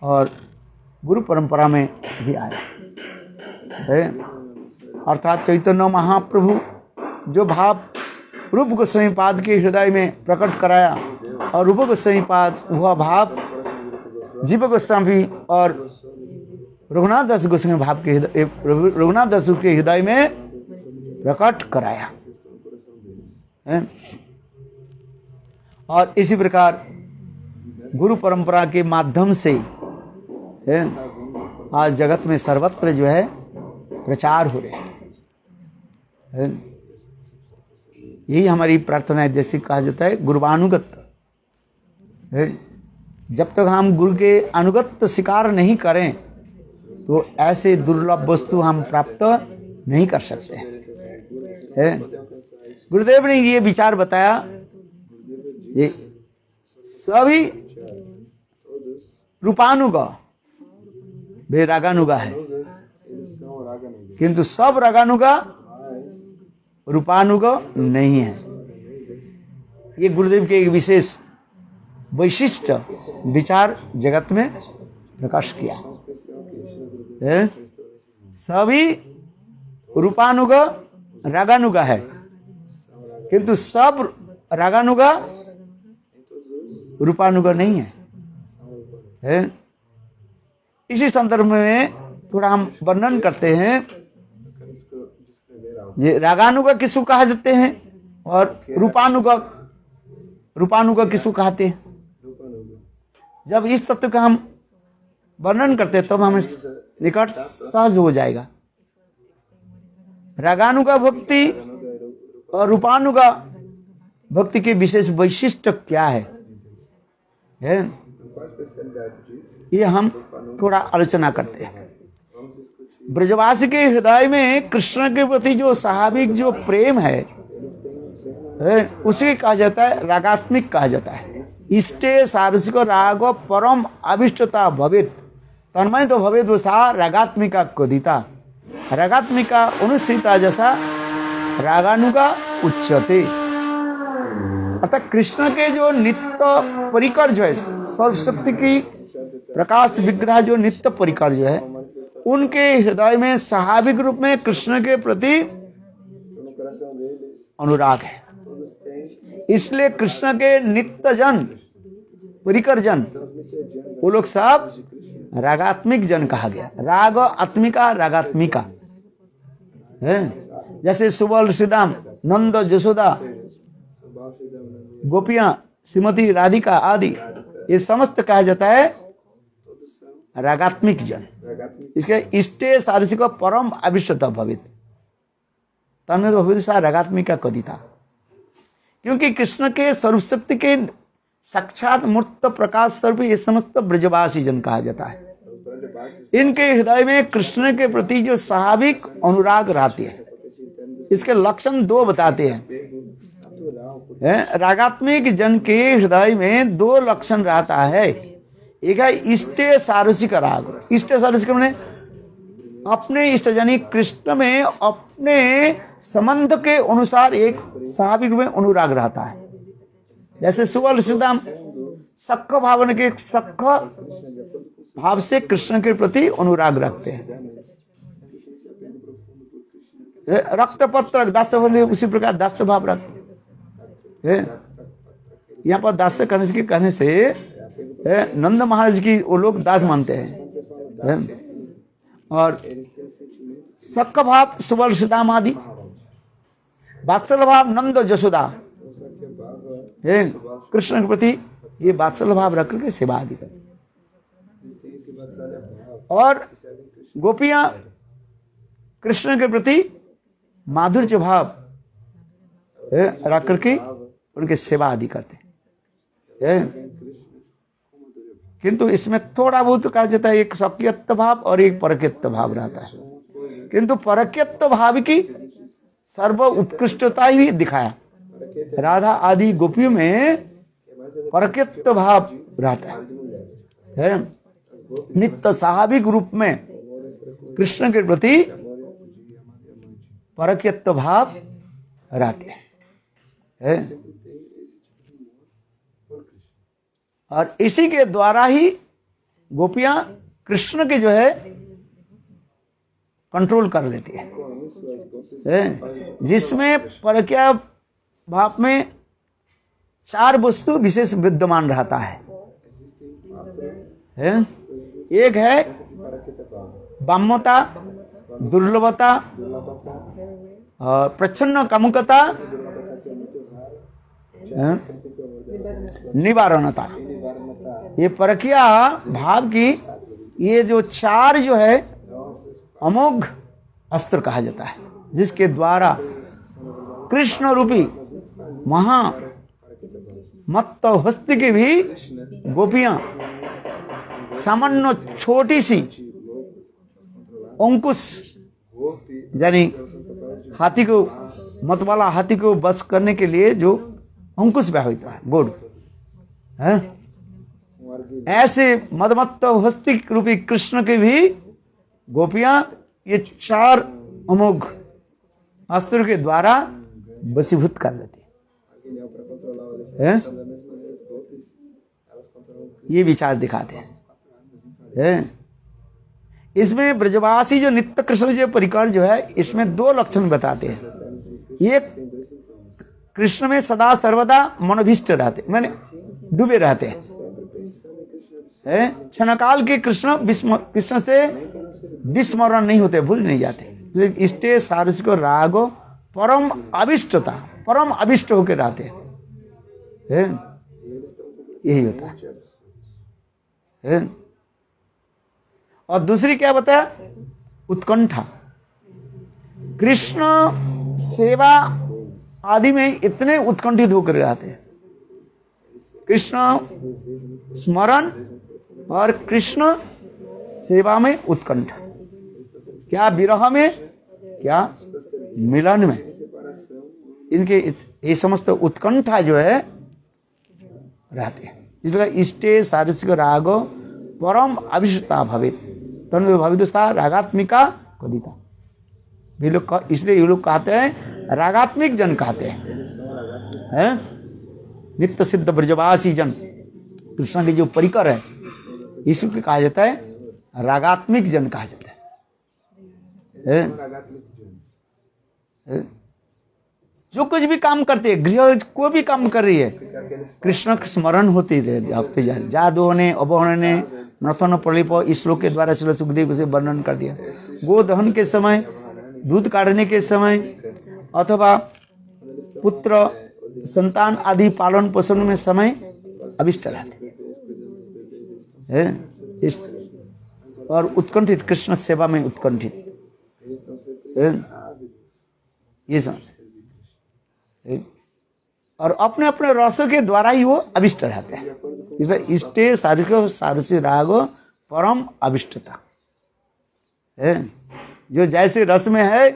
और गुरु परंपरा में भी आया है। अर्थात चैतन्य महाप्रभु जो भाव रूप गोस्वामी पाद के हृदय में प्रकट कराया और रूप गोस्वामी पाद वह भाव जीव गोस्वामी और रघुनाथ दास गोस्वामी भाव के रघुनाथ दास के हृदय में प्रकट कराया है। और इसी प्रकार गुरु परंपरा के माध्यम से आज जगत में सर्वत्र जो है प्रचार हो रहे हैं। यही हमारी प्रार्थना है। जैसे कहा जाता है गुरुवानुगत, जब तक हम गुरु के अनुगत स्वीकार नहीं करें तो ऐसे दुर्लभ वस्तु हम प्राप्त नहीं कर सकते हैं। गुरुदेव ने ये विचार बताया, ये सभी रूपानुगा वे रागानुगा है, किंतु सब रागानुगा रूपानुगा नहीं है। ये गुरुदेव के एक विशेष वैशिष्ट विचार जगत में प्रकाश किया। हैं? सभी रूपानुग रागानुग है, किंतु सब रागानुग रूपानुग नहीं है। इसी संदर्भ में थोड़ा हम वर्णन करते हैं। ये रागानुग किसको कहा जाते हैं और रूपानुग किसको कहते हैं? जब इस तत्व का हम वर्णन करते हैं तब हमें निकट सहज हो जाएगा। रागानुगा भक्ति और रूपानुगा भक्ति के विशेष वैशिष्ट्य क्या है, ये हम थोड़ा आलोचना करते हैं। ब्रजवासी के हृदय में कृष्ण के प्रति जो स्वाभाविक जो प्रेम है उसे कहा जाता है रागात्मिक कहा जाता है। इष्टे सारसिक राग परम अभिष्टता भवेत तन्मय तो भवेद वसा रागात्मिका कदिता। रागात्मिका अनुसृता जैसा रागानुगा उच्चते। अर्थात कृष्ण के जो नित्य परिकर जो है, सर्वशक्ति की प्रकाश विग्रह जो नित्य परिकर जो है, उनके हृदय में स्वाभाविक रूप में कृष्ण के प्रति अनुराग है। इसलिए कृष्ण के नित्य जन परिकर जन वो लोग सब रागात्मिक जन कहा गया। राग आत्मिका रागात्मिका है। जैसे सुबल श्रीदाम नंद जसोदा गोपियां श्रीमती राधिका आदि ये समस्त कहा जाता है रागात्मिक जन। इसके इष्टे सारसिक परम अभिष्टता भवित तन्मय भवित रागात्मिका कदिता। क्योंकि कृष्ण के सर्वशक्ति के साक्षात मूर्त प्रकाश स्वरूप ये समस्त ब्रजवासी जन कहा जाता है। इनके हृदय में कृष्ण के प्रति जो स्वाभाविक अनुराग रहती है, इसके लक्षण दो बताते हैं। रागात्मिक जन के हृदय में दो लक्षण रहता है। एक है इष्टे सारसिक राग। इष्टे सारसिक माने अपने इष्ट यानी कृष्ण में अपने संबंध के अनुसार एक स्वाभाविक में अनुराग रहता है। जैसे सुबल श्रीदाम सख भावन के सख भाव से कृष्ण के प्रति अनुराग रखते हैं। रक्तपत्र दास्य उसी प्रकार दास्य भाव रखते हैं। यहाँ पर दास्य करने के कहने से नंद महाराज की वो लोग दास मानते हैं। और सख भाव सुबल श्रीदाम आदि, वात्सल भाव नंद जसोदा कृष्ण के प्रति ये वात्सल भाव रख करके सेवा आदि करते। और गोपियां कृष्ण के प्रति माधुर्य भाव रख करके उनके सेवा आदि करते हैं। किंतु इसमें थोड़ा बहुत कहा जाता है एक सौक्यत्व भाव और एक परक्यत्व भाव रहता है। किंतु परक्यत्व भाव की सर्व उत्कृष्टता ही दिखाया। राधा आदि गोपियों में परक्यत्व भाव रहता है। नित्य स्वाभाविक रूप में कृष्ण के प्रति परक्यत्व भाव रहते हैं। और इसी के द्वारा ही गोपियां कृष्ण के जो है कंट्रोल कर लेती है। जिसमें परक्या भाव में चार वस्तु विशेष विद्यमान रहता है। एक है वाम्यता, दुर्लभता और प्रच्छन्न कामुकता, निवारणता। ये परकिया भाव की ये जो चार जो है अमोघ अस्त्र कहा जाता है, जिसके द्वारा कृष्ण रूपी महा मत्त हस्ती की भी गोपियां सामान्य छोटी सी अंकुश यानी हाथी को मत वाला हाथी को बस करने के लिए जो अंकुश व्याहित है गोड़ है, ऐसे मदमत्त हस्ती रूपी कृष्ण के भी गोपियां ये चार अमोघ अस्त्र के द्वारा वशीभूत कर लेती है। ये विचार दिखाते हैं। इसमें ब्रजवासी जो नित्य कृष्ण जो परिकर जो है, इसमें दो लक्षण बताते हैं। एक, कृष्ण में सदा सर्वदा मनोभिष्ट रहते, माने डूबे रहते हैं। क्षणकाल के कृष्ण से विस्मरण नहीं होते, भूल नहीं जाते। इष्टे सारस को रागो परम अभिष्टता, परम अभिष्ट होकर रहते हैं। यही होता है। और दूसरी क्या बताया? उत्कंठा। कृष्ण सेवा आदि में इतने उत्कंठित होकर रहते हैं। कृष्ण स्मरण और कृष्ण सेवा में उत्कंठा, क्या विरह में, क्या मिलन में, इनके ये समस्त उत्कंठा जो है रहते हैं। इसलिए इष्टे सारसिक रागो परम अभिष्टता भवेत तन्वे भविदुस्ता रागात्मिका कदिता। इसलिए ये लोग कहते हैं, रागात्मिक जन कहते हैं। नित्य सिद्ध ब्रजवासी जन, कृष्ण के जो परिकर है, इसको कहा जाता है रागात्मिक जन कहा जाता है। जो कुछ भी काम करते है, गृह को भी काम कर रही है, कृष्ण का स्मरण होती रहे। जादोने अबोहने नथन प्रलिप, इस श्लोक के द्वारा श्री सुखदेव से वर्णन कर दिया। गोदहन के समय, दूध काटने के समय, अथवा पुत्र संतान आदि पालन पोषण में समय अभिष्ट रहते और उत्कंठित, कृष्ण सेवा में उत्कंठित, ये समझ। और अपने अपने रसों के द्वारा ही वो अभिष्ट रहते हैं। इसलिए इष्टे सारिको सारसी रागो परम अभिष्टता, जो जैसे रस में है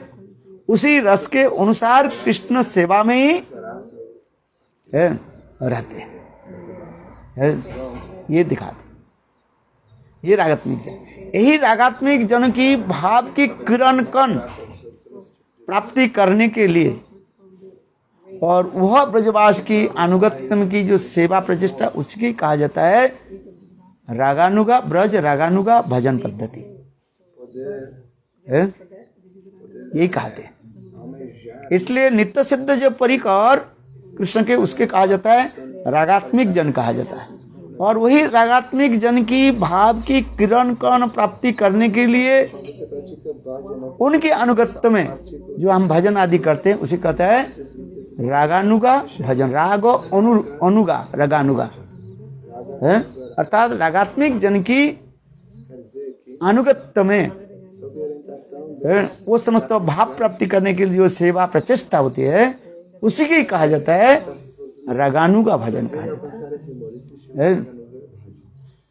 उसी रस के अनुसार कृष्ण सेवा में ही रहते हैं। ये दिखाते, ये रागात्मिक जन। यही रागात्मिक जन की भाव की किरण कण प्राप्ति करने के लिए और वह ब्रजवास की अनुगत्य की जो सेवा प्रचेष्टा, उसकी कहा जाता है रागानुगा, ब्रज रागानुगा भजन पद्धति। यही कहते हैं। इसलिए नित्य सिद्ध जो परिकर कृष्ण के, उसके कहा जाता है रागात्मिक जन कहा जाता है। और वही रागात्मिक जन की भाव की किरण कण प्राप्ति करने के लिए उनके अनुगत्य में जो हम भजन आदि करते हैं, उसे कहता है रागानुगा भजन। रागो अनुगा, रागानुगा है, अर्थात रागात्मिक जन की अनुगत्य में वो समस्त भाव प्राप्ति करने के लिए जो सेवा प्रचेष्टा होती है, उसी की कहा जाता है रागानुगा भजन कहा जाता है।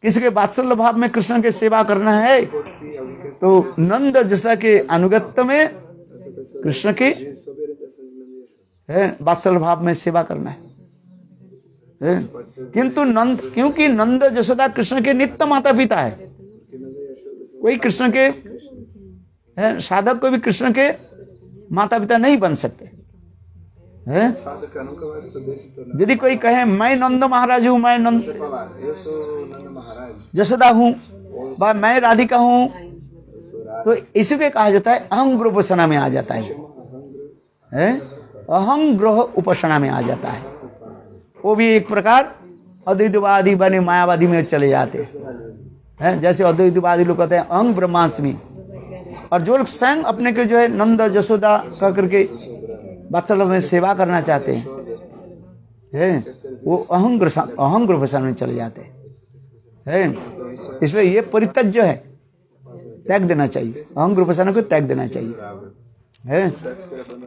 किसी के वात्सल्य भाव में कृष्ण की सेवा करना है तो नंद जैसा के अनुगत्य में कृष्ण के वात्सल्य भाव में सेवा करना है। किंतु नंद, क्योंकि नंद जशोदा कृष्ण के नित्य माता पिता है, कोई कृष्ण के साधक को भी कृष्ण के माता पिता नहीं बन सकते। यदि कोई कहे मैं नंद महाराज हूं, मैं नंद जशोदा हूं, मैं राधिका हूं, तो इसी को कहा जाता है अहं ग्रह उपासना में आ जाता है। अहं ग्रह उपासना में आ जाता है। वो भी एक प्रकार अद्वैतवादी बने मायावादी में चले जाते हैं। जैसे अद्वैतवादी लोग कहते हैं अहं ब्रह्मास्मि, और जो लोग स्वयं अपने को जो है नंद जशोदा कह करके वात्सल्य में सेवा करना चाहते हैं, वो अहं ग्रह उपासना में चले जाते हैं। इसलिए ये परित्यज्य है, त्याग देना चाहिए, अहं ग्रह उपासना को त्याग देना चाहिए।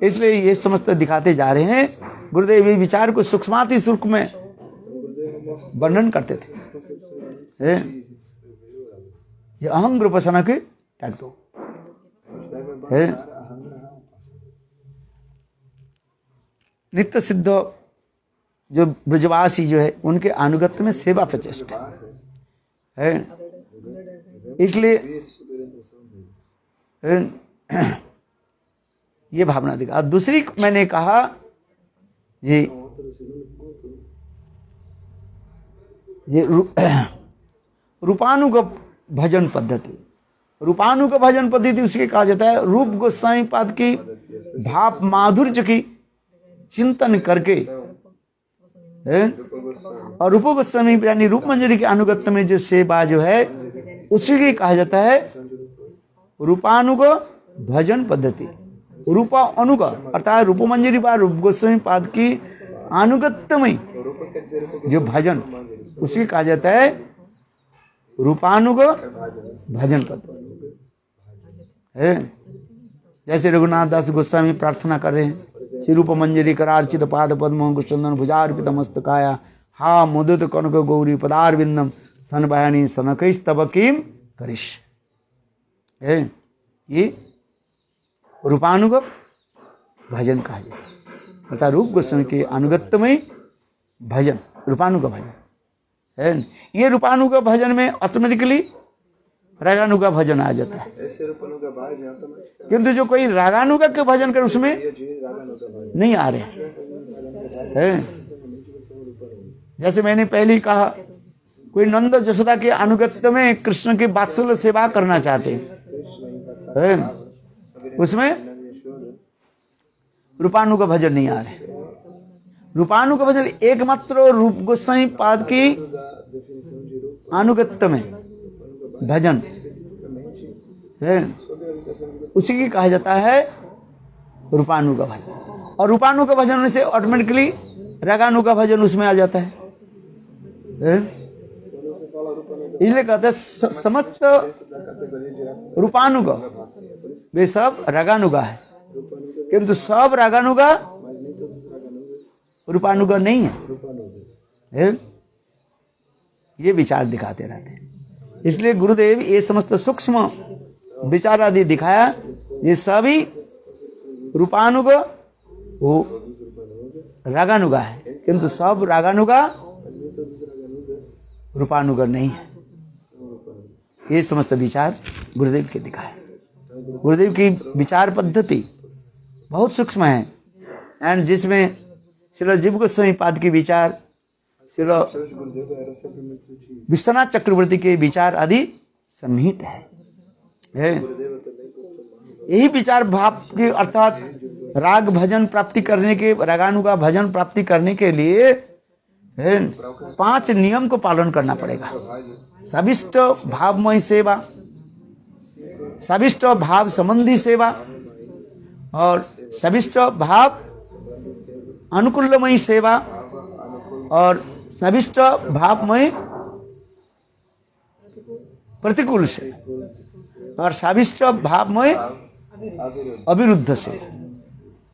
इसलिए ये समस्त दिखाते जा रहे हैं। गुरुदेव ये विचार को सूक्ष्माति सूक्ष्म में वर्णन करते थे। ये अहं ग्रह उपासना के त्याग दो। नित्य सिद्ध जो ब्रजवासी जो है, उनके अनुगत्य में सेवा प्रचेष्टा है। इसलिए ये भावना दिखा। दूसरी मैंने कहा ये रूपानुग भजन पद्धति। रूपानुग भजन पद्धति उसके कहा जाता है। रूप गोस्वामी पाद की भाव माधुर्य की चिंतन करके और रूप गोस्वामी यानी रूप मंजरी के अनुगत्य में जो सेवा जो है उसी की कहा जाता है रूपानुग भजन पद्धति। रूपा अनुग अर्थात रूप मंजरी व रूप गोस्वामी पाद की अनुगत्य में जो भजन उसी कहा जाता है रूपानुग भजन पद्धति है। जैसे रघुनाथ दास गोस्वामी प्रार्थना कर रहे हैं, श्री रूप मंजरी करार्चित पाद पद्म कुशंदन भुजार्पित मस्तकाया हा मुदित कनक गौरी पदार बिंदम सनबयानी सनकैस्तव किम करिश। ये रूपानुग भजन कहा जाता है, अर्थात रूप गोस्वामी के अनुगत्य में भजन रूपानुग भजन है। ये रूपानुग भजन में ऑटोमेटिकली रागानुगा भजन आ जाता है, किंतु जो कोई रागानुगा के भजन कर उसमें नहीं आ रहे हैं। जैसे मैंने पहले ही कहा, कोई नंद जसोदा के अनुगत्य में कृष्ण की वात्सल्य सेवा करना चाहते हैं, उसमें रूपानुग भजन नहीं आ रहे। रूपानुग भजन एकमात्र रूप गोस्वामी पाद की अनुगत्य में भजन है, उसी की कहा जाता है रूपानुग भजन। और रूपानुग भजन होने से ऑटोमेटिकली रागानुग भजन उसमें आ जाता है। इसलिए कहते हैं समस्त रूपानुग वे सब रागानुगा है, किंतु सब रागानुगा रूपानुगा नहीं है। ये विचार दिखाते रहते हैं। इसलिए गुरुदेव ये समस्त सूक्ष्म विचार आदि दिखाया, ये सभी रूपानुग वो रागानुगा है, किंतु सब रागानुगा रूपानुगा नहीं है। ये समस्त विचार गुरुदेव के दिखाए। गुरुदेव की विचार पद्धति बहुत सूक्ष्म है, एंड जिसमें श्रील जीव गोस्वामी पाद की विचार, श्रील विश्वनाथ चक्रवर्ती के विचार आदि सन्निहित है। यही विचार भाव के अर्थात राग भजन प्राप्ति करने के, रागानुगा भजन प्राप्ति करने के लिए 5 नियम को पालन करना पड़ेगा। सविष्ट भावमय सेवा, सविष्ट भाव संबंधी सेवा और सविष्ट भाव अनुकूलमयी सेवा और सविष्ट भावमय प्रतिकूल सेवा और सविष्ट भावमय अविरुद्ध सेवा।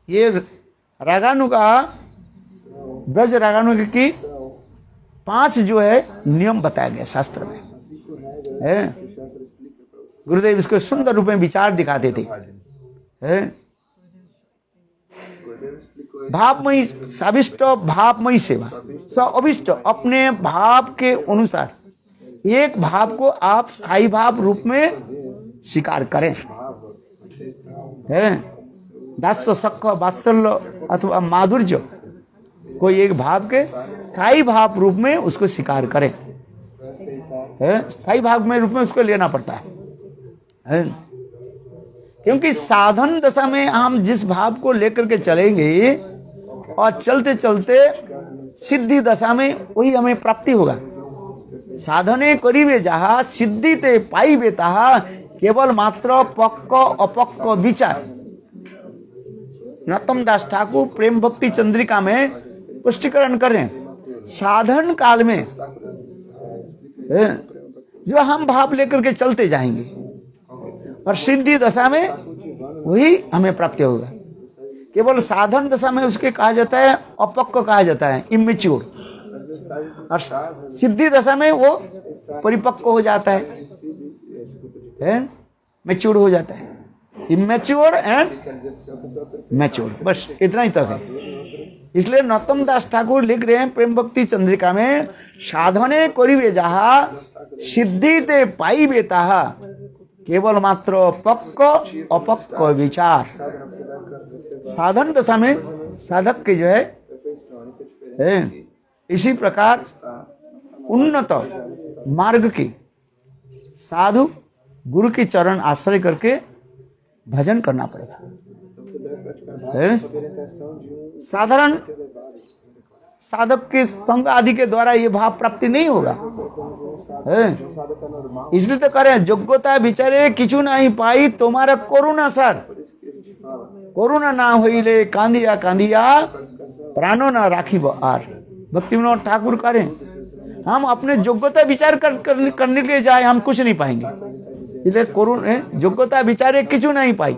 ये रागानुगा ब्रज रागानुगा की 5 जो है नियम बताया गया शास्त्र में है। गुरुदेव इसको सुंदर रूप में विचार दिखाते थे। भावमयी सविष्ट भावमयी सेवा, अविष्ट अपने भाव के अनुसार एक भाव को आप स्थायी भाव रूप में स्वीकार करें। दास्य सख वात्सल्य अथवा माधुर्य कोई एक भाव के स्थायी भाव रूप में उसको स्वीकार करें। स्थायी भाव में रूप में उसको लेना पड़ता है, क्योंकि साधन दशा में हम जिस भाव को लेकर के चलेंगे और चलते चलते सिद्धि दशा में वही हमें प्राप्ति होगा। साधने करीबे जहा सिद्धि ते पाइबे ताहा केवल मात्र पक्क अपक्क विचार। नरोत्तम दास ठाकुर प्रेम भक्ति चंद्रिका में पुष्टिकरण करें। साधन काल में जो हम भाव लेकर के चलते जाएंगे और सिद्धि दशा में वही हमें प्राप्ति होगा। केवल साधन दशा में उसके कहा जाता है अपक्व, कहा जाता है इमेच्योर, और सिद्धि दशा में वो परिपक्व हो जाता है, मैच्योर हो जाता है। इमेच्योर एंड मैच्योर, बस इतना ही तक है। इसलिए नरोत्तम दास ठाकुर लिख रहे हैं प्रेम भक्ति चंद्रिका में, साधने करिबे जाहा सिद्धि ते पाइबे ताहा केवल मात्र पक्क अपक्क विचार। साधन दशा में साधक के जो है इसी प्रकार उन्नत मार्ग की साधु गुरु की चरण आश्रय करके भजन करना पड़ेगा। साधारण साधक के संग आदि के द्वारा ये भाव प्राप्ति नहीं होगा। इसलिए तो करें, योग्यता विचारे किचु नहीं पाई तुम्हारा करुणा सर, करुणा ना होइले कांदिया कांदिया प्राणो ना राखी आर। भक्ति विनोद ठाकुर करें, हम अपने योग्यता विचार करने के लिए जाए हम कुछ नहीं पाएंगे। इसलिए करुणा योग्यता विचारे किचु नहीं पाई।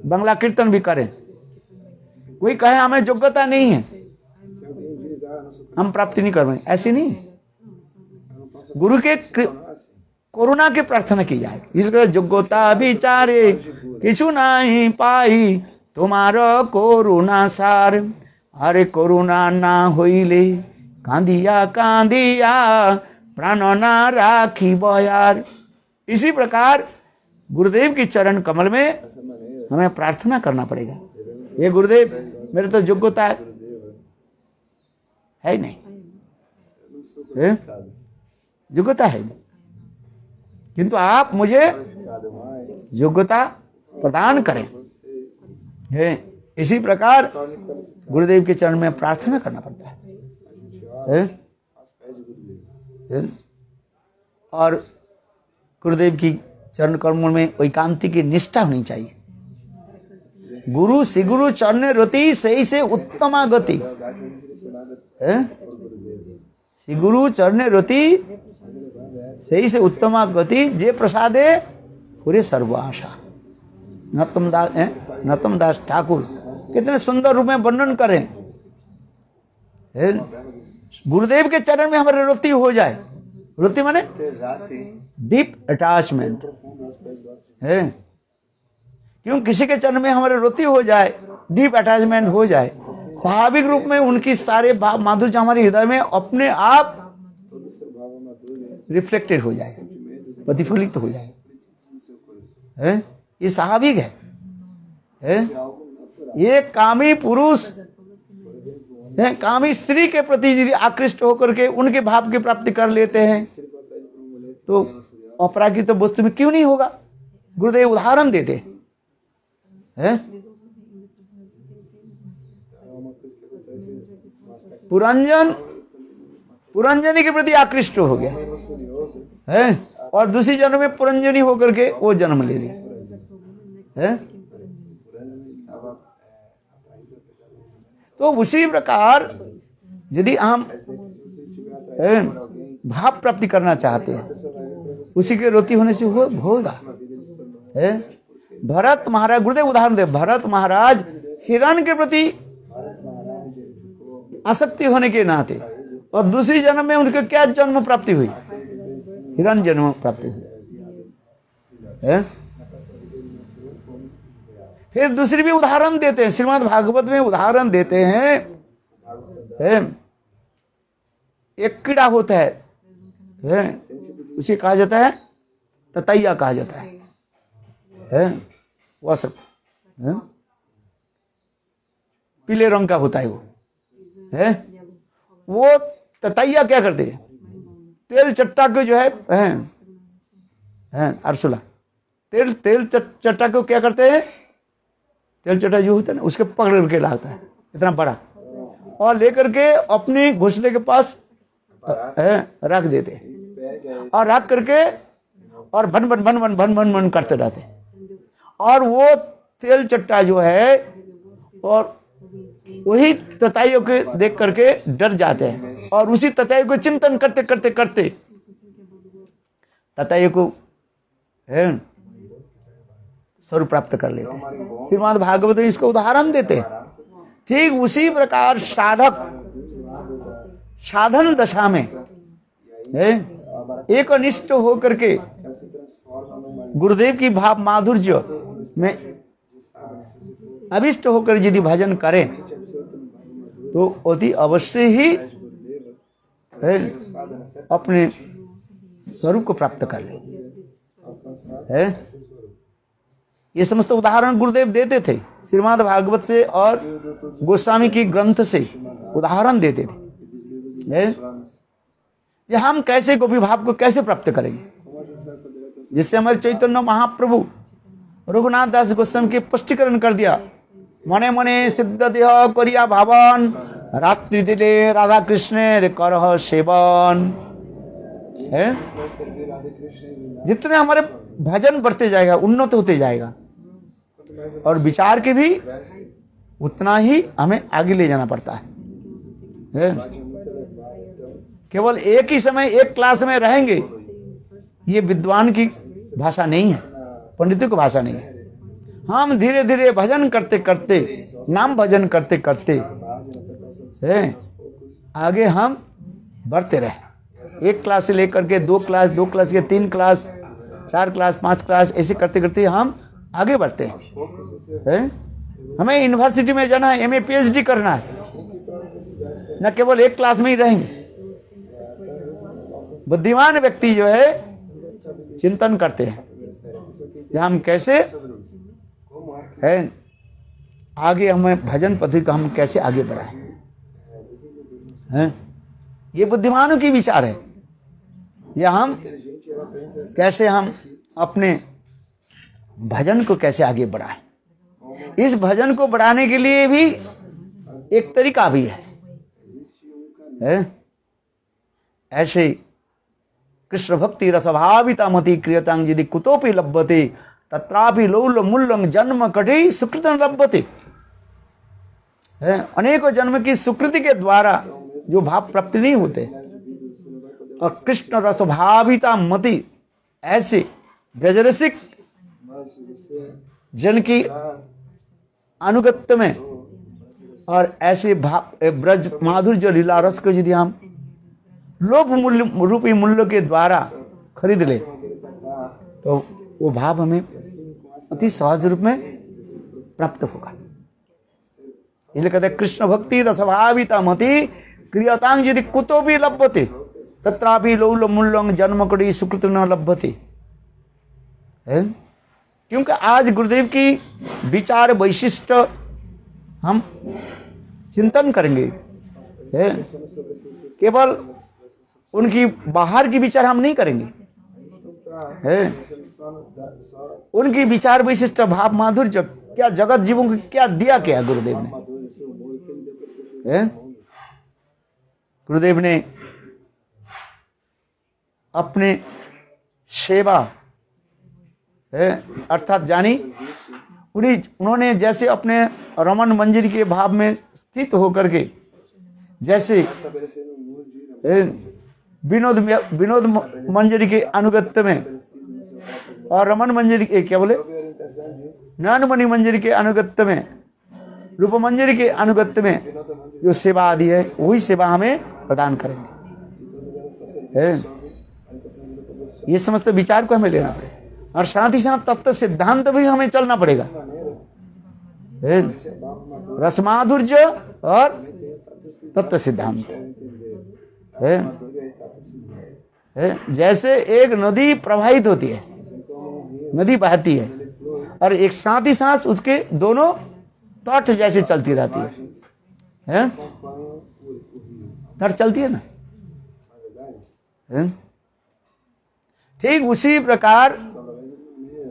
बंगला कीर्तन भी करें, कोई कहे हमें योग्यता नहीं है, हम प्राप्ति नहीं कर रहे, ऐसी नहीं। गुरु के करुणा की प्रार्थना की जाए। इसलिए योग्यता विचारे किछु नहीं पाई तुम्हारा करुणा सार, अरे करुणा ना होइले कांदिया कांदिया प्राण ना राखी बयार। इसी प्रकार गुरुदेव की चरण कमल में हमें प्रार्थना करना पड़ेगा। ये गुरुदेव मेरे तो योग्यता है ही नहीं, योग्यता है नहीं, किंतु आप मुझे योग्यता प्रदान करें। इसी प्रकार गुरुदेव के चरण में प्रार्थना करना पड़ता है। और गुरुदेव की चरण कमल में एकांती की निष्ठा होनी चाहिए। गुरु श्री गुरु चरण रति सही से उत्तमा गति। श्री गुरु चरण रति सही से उत्तमा गति जे प्रसादे पूरे सर्वाशा। नतम दास ठाकुर कितने सुंदर रूप में वर्णन करें। गुरुदेव के चरण में हमारी रति हो जाए। रति माने डीप अटैचमेंट है। क्यों किसी के चरण में हमारे रति हो जाए, डीप अटैचमेंट हो जाए, स्वाभाविक रूप में उनकी सारे भाव माधुर्य हमारे हृदय में अपने आप रिफ्लेक्टेड हो जाए, प्रतिफलित हो जाए। ये स्वाभाविक है। ये कामी पुरुष कामी स्त्री के प्रति यदि आकृष्ट होकर के उनके भाव की प्राप्ति कर लेते हैं तो अपरागित वस्तु में क्यों नहीं होगा। गुरुदेव उदाहरण देते हैं। पुरंजनी के प्रति आकृष्ट हो गया है और दूसरी जन्म में पुरंजनी होकर के वो जन्म ले लिया है। तो उसी प्रकार यदि हम भाव प्राप्ति करना चाहते हैं उसी के रोती होने से होगा। भरत महाराज, गुरुदेव उदाहरण दे, भरत महाराज हिरण के प्रति आसक्ति होने के नाते और दूसरी जन्म में उनके क्या जन्म प्राप्ति हुई, हिरण जन्म प्राप्ति हुई। फिर दूसरी भी उदाहरण देते हैं, श्रीमद् भागवत में उदाहरण देते हैं। एक कीड़ा होता है उसे कहा जाता है ततैया कहा जाता है। वह सब पीले रंग का होता है वो ततैया क्या करते हैं, तेल चट्टा को जो है अरसुला तेल चट्टा को क्या करते हैं, तेल चट्टा जो होता है ना उसके पकड़ करके लाता है इतना बड़ा और लेकर के अपने घोंसले के पास रख देते और रख करके और भन भन भन भन भन भन भन करते रहते और वो तेल चट्टा जो है और वही तताइयों के देख करके डर जाते हैं और उसी तताइयों को चिंतन करते करते करते तताइयों को स्वरूप प्राप्त कर लेते हैं। श्रीमद् भागवत में इसको उदाहरण देते हैं। ठीक उसी प्रकार साधक साधन दशा में एक अनिष्ट होकर के गुरुदेव की भाव माधुर्य में अभिष्ट होकर यदि भजन करें तो अति अवश्य ही अपने स्वरूप को प्राप्त कर ले। ये समस्त उदाहरण गुरुदेव देते थे श्रीमद् भागवत से और गोस्वामी की ग्रंथ से उदाहरण देते थे। ये हम कैसे गोपी भाव को कैसे प्राप्त करेंगे। जिससे हमारे चैतन्य महाप्रभु रघुनाथ दास गोस्वामी के स्पष्टीकरण कर दिया। मने मने सिद्ध देह करिया भावन, रात्रि दिले राधा कृष्ण करह सेवन है। जितने हमारे भजन बढ़ते जाएगा, उन्नत होते जाएगा, और विचार के भी उतना ही हमें आगे ले जाना पड़ता है। केवल एक ही समय एक क्लास में रहेंगे, ये विद्वान की भाषा नहीं है, पंडितों की भाषा नहीं है। हम धीरे धीरे भजन करते करते, नाम भजन करते करते आगे हम बढ़ते रहे। एक क्लास से लेकर के 2 क्लास, 2 क्लास के 3 क्लास, 4 क्लास, 5 क्लास, ऐसे करते करते हम आगे बढ़ते हैं। हमें यूनिवर्सिटी में जाना है, MA PhD करना है, न केवल एक क्लास में ही रहेंगे। बुद्धिमान व्यक्ति जो है चिंतन करते हैं कि हम कैसे है आगे, हमें भजन पद्धति का हम कैसे आगे बढ़ाएं हैं। ये बुद्धिमानों की विचार है। या हम कैसे हम अपने भजन को कैसे आगे बढ़ाएं। इस भजन को बढ़ाने के लिए भी एक तरीका भी है। ऐसे कृष्ण भक्ति रसभाविता मति क्रियतांग यदि कुतोपि लभ्यते तत्रापि लौल मूल्यं जन्म कटि सुकृत लभ्यते। अनेकों जन्म की सुकृति के द्वारा जो भाव प्राप्ति नहीं होते, और कृष्ण रसभाविता मति ऐसे ब्रजरसिक जन की अनुगत्य में और ऐसे ब्रज माधुर्य लीला रस को यदि हम लोभ मूल्य रूपी मूल्य के द्वारा खरीद ले, तो वो भाव हमें अति सहज रूप में प्राप्त होगा। इसलिए कहते हैं कृष्ण भक्ति रसभाविता मति क्रियतांग यदि कुतो भी लभ्यते तत्रापि लौल मूल्यं जन्म कटि सुकृत न लभ्यते। क्योंकि आज गुरुदेव की विचार वैशिष्ट हम चिंतन करेंगे। केवल उनकी बाहर की विचार हम नहीं करेंगे। उनकी विचार वैशिष्ट भाव माधुर्य क्या जगत जीवों को क्या दिया, क्या गुरुदेव ने। गुरुदेव ने अपने सेवा अर्थात जानी उन्होंने जैसे अपने रमन मंदिर के भाव में स्थित होकर के, जैसे विनोद मंजरी के अनुगत्य में और रमन मंजरी के क्या बोले ज्ञानमणि मंजरी के अनुगत्य में, रूप मंजरी के अनुगत्य में जो सेवा आदि है वही सेवा हमें प्रदान करेंगे। ये समस्त विचार को हमें लेना पड़ेगा, और साथ ही साथ तत्व सिद्धांत भी हमें चलना पड़ेगा। रसमाधुर्य और तत्व सिद्धांत जैसे एक नदी प्रवाहित होती है, नदी बहती है, और एक साथ ही साथ उसके दोनों तट जैसे चलती रहती है, तट चलती है ना। ठीक उसी प्रकार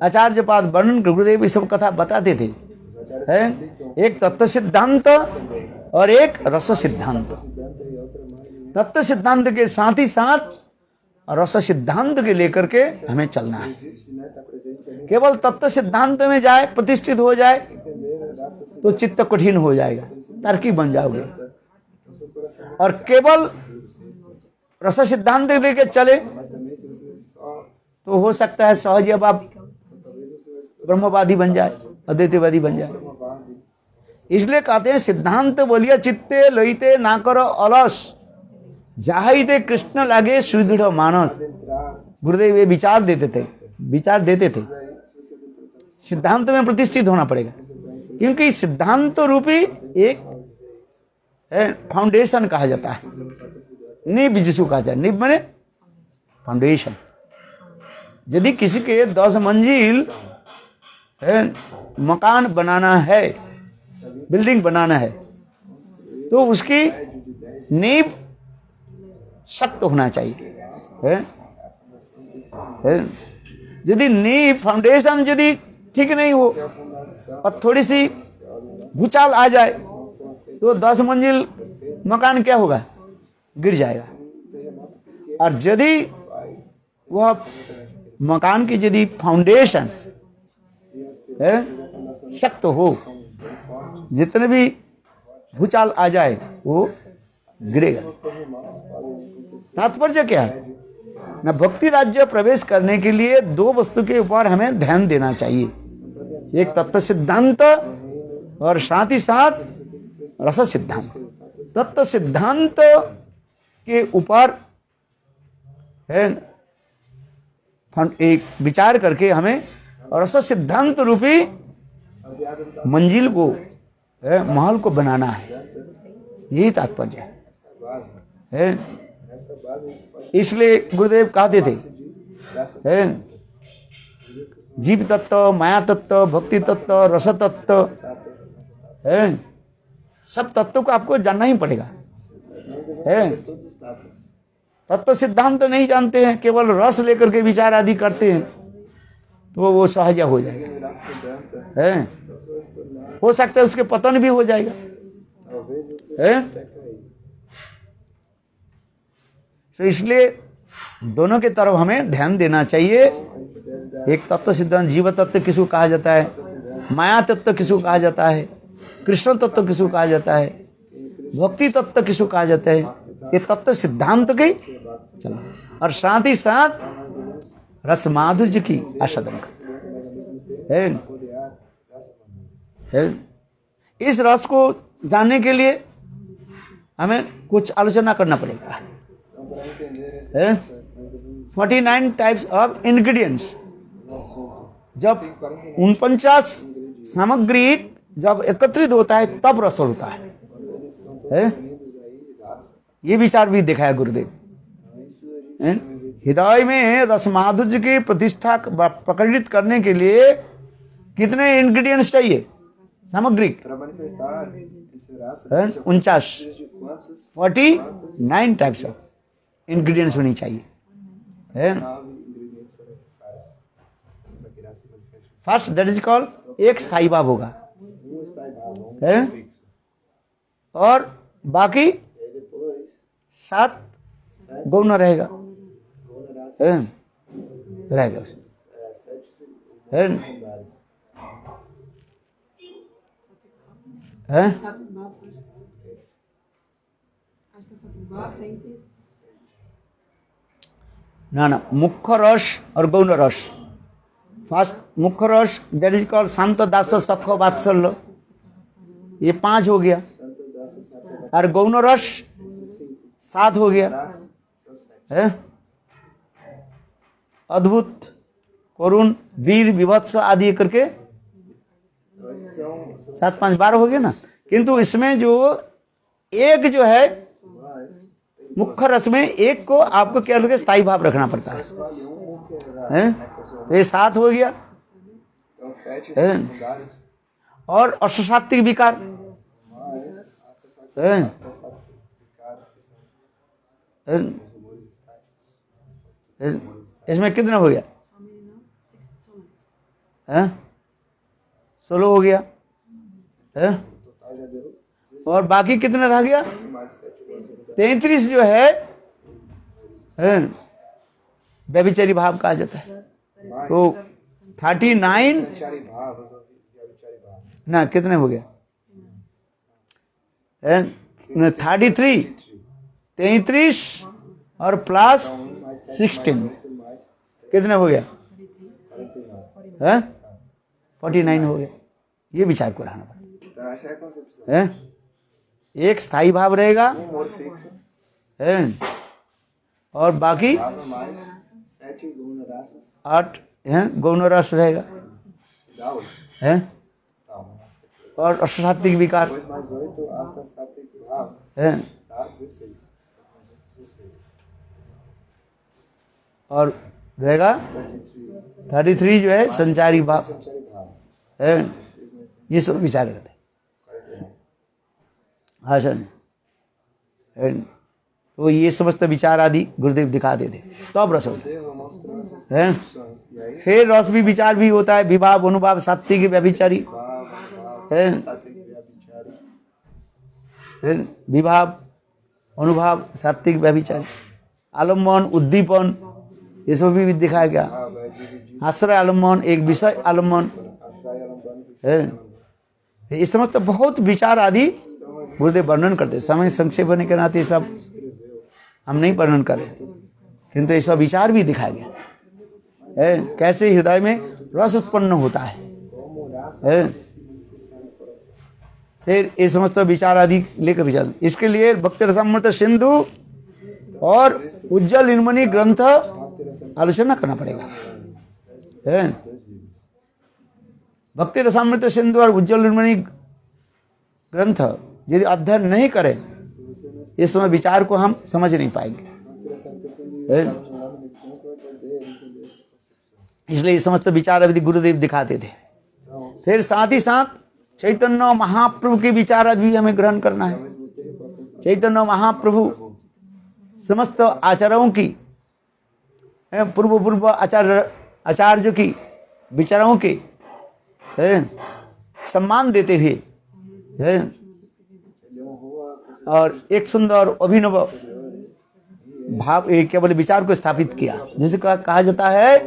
आचार्य पाद वर्णन गुरुदेव इस सब कथा बताते थे। एक तत्व सिद्धांत और एक रस सिद्धांत। तत्व सिद्धांत के साथ ही साथ रस सिद्धांत के लेकर के हमें चलना है। केवल तत्व सिद्धांत में जाए, प्रतिष्ठित हो जाए तो चित्त कठिन हो जाएगा, तर्की बन जाओगे। और केवल रस सिद्धांत लेके चले तो हो सकता है सहज अब आप ब्रह्मवादी बन जाए, अद्वैतवादी बन जाए। इसलिए कहते हैं सिद्धांत बोलिए चित्ते लइते ना करो अलस, जाहिते कृष्ण लागे सुदृढ़ मानस। गुरुदेव ये विचार देते थे सिद्धांत में प्रतिष्ठित होना पड़ेगा, क्योंकि सिद्धांत रूपी एक फाउंडेशन कहा जाता है। नींव जिसको कहा जाए, नींव माने फाउंडेशन। यदि किसी के 10 मंजिल मकान बनाना है, बिल्डिंग बनाना है, तो उसकी नींव सख्त होना चाहिए। यदि नींव फाउंडेशन यदि ठीक नहीं हो और थोड़ी सी भूचाल आ जाए तो 10 मंजिल मकान क्या होगा, गिर जाएगा। और यदि वह मकान की यदि फाउंडेशन शक्त हो, जितने भी भूचाल आ जाए वो गिरेगा। तात्पर्य क्या है ना, भक्ति राज्य प्रवेश करने के लिए 2 वस्तु के ऊपर हमें ध्यान देना चाहिए, एक तत्व सिद्धांत और साथ ही साथ रस सिद्धांत। तत्व सिद्धांत के ऊपर है एक विचार करके हमें रस सिद्धांत रूपी मंजिल को महल को बनाना है, यही तात्पर्य है। इसलिए गुरुदेव कहते थे जीव तत्व, माया तत्व, भक्ति तत्व, रस तत्व, सब तत्व को आपको जानना ही पड़ेगा। तत्व सिद्धांत नहीं जानते हैं, केवल रस लेकर के विचार आदि करते हैं तो वो सहज हो जाएगा, हो सकता है उसके पतन भी हो जाएगा। तो इसलिए दोनों के तरफ हमें ध्यान देना चाहिए। एक तत्व सिद्धांत, जीव तत्व किसको कहा जाता है, माया तत्व किसको कहा जाता है, कृष्ण तत्व किसको कहा जाता है, भक्ति तत्व किसको कहा जाता है, ये तत्व सिद्धांत के चलो। और साथ ही साथ रस माधुर्य की आस्वादन है। इस रस को जानने के लिए हमें कुछ आलोचना करना पड़ेगा। 49 टाइप्स ऑफ इंग्रेडिएंट्स, जब 49 सामग्री जब एकत्रित होता है तब रस होता है। ये विचार भी दिखाया गुरुदेव। हृदय में रस माधुर्य की प्रतिष्ठा प्रकटित करने के लिए कितने इंग्रेडिएंट्स चाहिए, सामग्री 49 टाइप्स ऑफ इंग्रेडिएंट्स होनी चाहिए। फर्स्ट दैट इज कॉल्ड एक स्थायी भाव होगा, और बाकी 7 गौण रहेगा, रहेगा। ना मुख्य रस और गौण रस। फर्स्ट मुख्य रस दैट इज कॉल्ड शांत दास सख वात्सल्य, ये 5 हो गया। और गौण रस 7 हो गया, अद्भुत, करुण, वीर, विभत्स आदि करके 7, 5, 12 हो गया ना। किंतु इसमें जो एक जो है मुख्य रस में एक को आपको क्या लगे, स्थायी भाव रखना पड़ता है। ये 7 हो गया। और अष्टसात्विक विकार, इसमें कितना हो गया, 16 हो गया। और बाकी कितना रह गया, 33 जो है व्यभिचारी भाव कहा जाता है। तो 39 ना कितने हो गया, 33 और प्लस 16 कितने हो गया, 49 हो गया। ये विचार को रहना पड़ेगा। एक स्थायी भाव रहेगा और बाकी 8 गौण रस रहेगा और अष्टसात्विक विकार और रहेगा 33 जो है संचारी भाव है। ये सब विचार करते हैं। हाँ सर, तो ये समस्त विचार आदि गुरुदेव दिखा देते तब रस होता है। है। फिर रस भी विचार भी होता है, विभाव अनुभाव सात्विक व्यभिचारी है, फिर विभाव अनुभाव सात्विक व्यभिचारी, आलम्बन उद्दीपन ये सब भी दिखाया गया। आश्रय आलम्बन, एक विषय आलम्बन है। ये समस्त बहुत विचार आदि गुरुदेव वर्णन करते। समय संक्षेप होने के नाते सब हम नहीं वर्णन करें, किंतु ये सब विचार भी दिखाया गया है, कैसे हृदय में रस उत्पन्न होता है। फिर ये समस्त विचार आदि लेकर विचार, इसके लिए भक्ति रसामृत सिंधु और उज्जवल निर्मणि ग्रंथ आलोचना करना पड़ेगा है। भक्ति रसामृत सिंधु और उज्जवल निर्मणि ग्रंथ यदि अध्ययन नहीं करें, इस समय विचार को हम समझ नहीं पाएंगे। इसलिए इस समस्त विचार अवधि गुरुदेव दिखाते थे। फिर साथ ही साथ चैतन्य महाप्रभु के विचार भी हमें ग्रहण करना है। चैतन्य महाप्रभु समस्त आचार्यों की, पूर्व आचार्य की विचारों के सम्मान देते हुए और एक सुंदर अभिनव भाव केवल विचार को स्थापित किया, जिसे कहा जाता है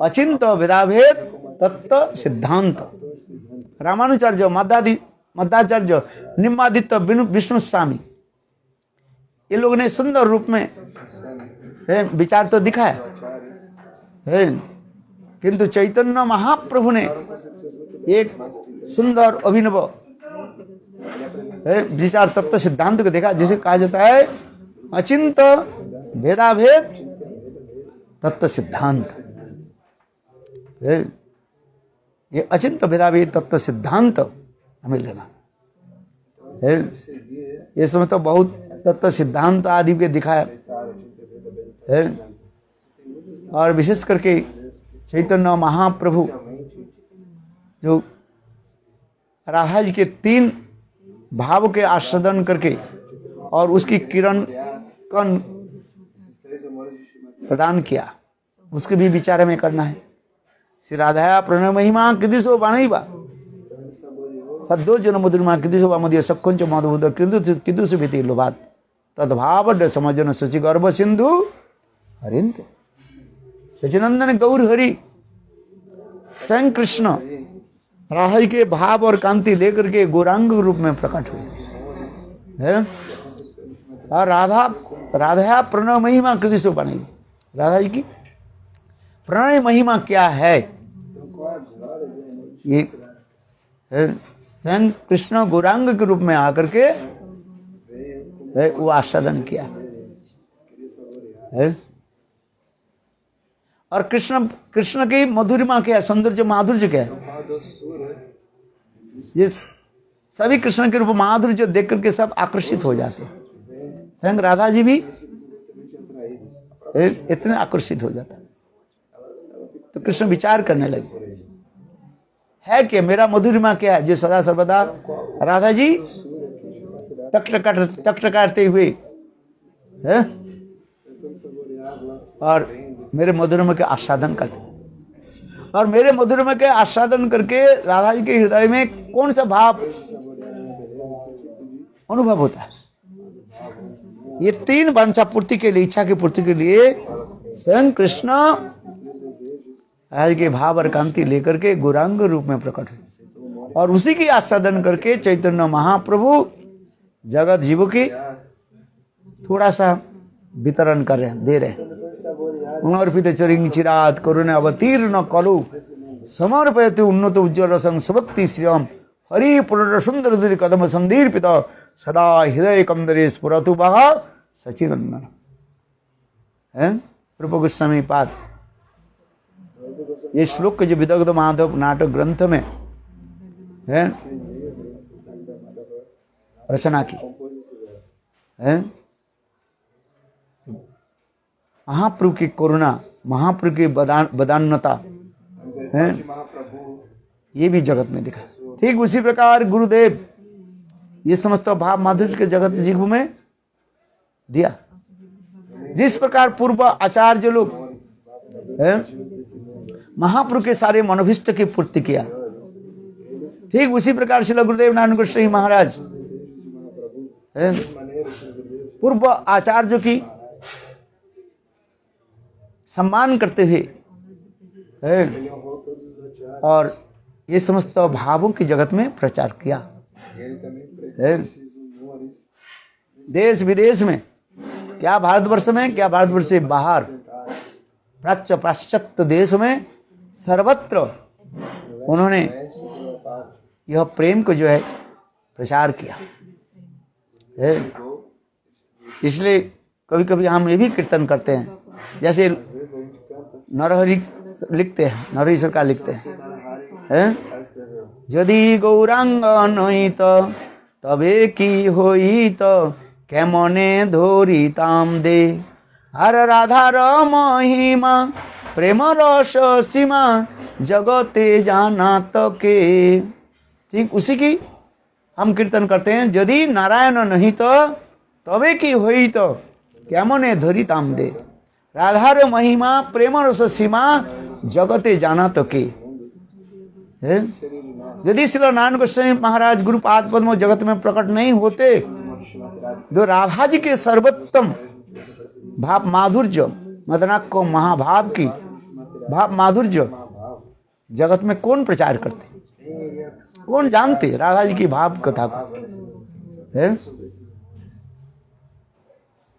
अचिंत भेदाभेद तत्व सिद्धांत। रामानुचार्य, मध्वाचार्य, निम्बादित्य, विष्णु स्वामी, ये लोगों ने सुंदर रूप में विचार तो दिखाया है, किंतु चैतन्य महाप्रभु ने एक सुंदर अभिनव विचार तत्व सिद्धांत को देखा, जिसे कहा जाता है अचिंत भेदाभेद तत्व सिद्धांत। ये अचिंत भेदाभेद तत्व सिद्धांत हमें लेना है। ये समय तो बहुत तत्व सिद्धांत आदि के दिखाया है, और विशेष करके चैतन्य महाप्रभु जो राधा जी के 3 भाव के आस्वादन करके और उसकी किरण कण प्रदान किया, उसके भी विचार हमें करना है। श्री राधा प्रणय महिमा कृदिशो बाणैवा सद्दो जन मधुरमा कृदिशो वामदीय सख्खंच मधुबुद कृदुष भीति लोभात तद्भाव समझन शचि गर्भ सिंधु हरिंद। सचिनंदन गौर हरि स्वयं कृष्ण राधा के भाव और कांति लेकर के गौरांग रूप में प्रकट हुए है। और राधा प्रणय महिमा कृदिशो बाणैवा, राधा जी की प्रणय महिमा क्या है, ये स्वयं कृष्ण गौरांग के रूप में आकर के वो आस्वादन किया है। और कृष्ण की मधुरिमा क्या है, सौंदर्य माधुर्य क्या है, ये सभी कृष्ण के रूप माधुर्य देख करके सब आकर्षित हो जाते हैं। स्वयं राधा जी भी इतने आकर्षित हो जाता है। तो कृष्ण विचार करने लगे है कि मेरा मधुरिमा क्या है, जो सदा सर्वदा राधा जी टकटकाते हुए है और मेरे मधुरिमा के आस्वादन करते, और मेरे मधुरिमा के आस्वादन करके राधा जी के हृदय में कौन सा भाव अनुभव होता है। ये 3 वांछा पूर्ति के लिए, इच्छा की पूर्ति के लिए स्वयं कृष्ण राधा के भाव और कांति लेकर के गौरांग रूप में प्रकट हुए, और उसी की आस्वादन करके चैतन्य महाप्रभु जगत जीवों की थोड़ा सा वितरण कर रहे हैं, दे रहे हैं। उन्नर्पित चरिंग चिरात करुणे अवतीर्ण कलु समर्पयतु उन्नत उज्ज्वल संग सुभक्ति श्रियम हरि पुर सुंदर दुति कदम संदीर्पित सदा हृदय कंदरे स्फुरतु बहा सचिनंदन है। रूप गोस्वामी पाद ये श्लोक के जो विदग्ध माधव नाटक ग्रंथ में है रचना की है। महाप्रभु की करुणा, महाप्रभु की बदान्यता है, ये भी जगत में दिखा। ठीक उसी प्रकार गुरुदेव ये समस्त भाव माधुर्य के जगत जीव में दिया। जिस प्रकार पूर्व आचार्य लोग महाप्रभु के सारे मनोभिष्ट की पूर्ति किया। ठीक उसी प्रकार श्रील गुरुदेव नारायण गोस्वामी महाराज पूर्व आचार्यों की सम्मान करते हुए और ये समस्त भावों की जगत में प्रचार किया। देश विदेश में, क्या भारतवर्ष में, क्या भारतवर्ष से बाहर, प्राच्य पाश्चात्य देश में सर्वत्र उन्होंने यह प्रेम को जो है प्रचार किया। इसलिए कभी कभी हम ये भी कीर्तन करते हैं, जैसे नरहरि लिखते हैं, नरहरि सरकार लिखते हैं, यदि गौरांग नहित तबे की होइत केमने धरिताम दे हर राधार महिमा प्रेम रस सीमा जगते जानात के। ठीक उसी की हम कीर्तन करते हैं, यदि नारायण नहीं तो तबे की होई तो केमने धरिताम दे राधार महिमा प्रेम रस सीमा जगते जानात के। यदि श्री नारायण गोस्वामी महाराज गुरुपाद पद्म जगत में प्रकट नहीं होते जो राधा जी के सर्वोत्तम भाव माधुर्य, मदनाक्ष महाभाव की भाव माधुर्य जगत में कौन प्रचार करते, कौन जानते राधा जी की भाव कथा को।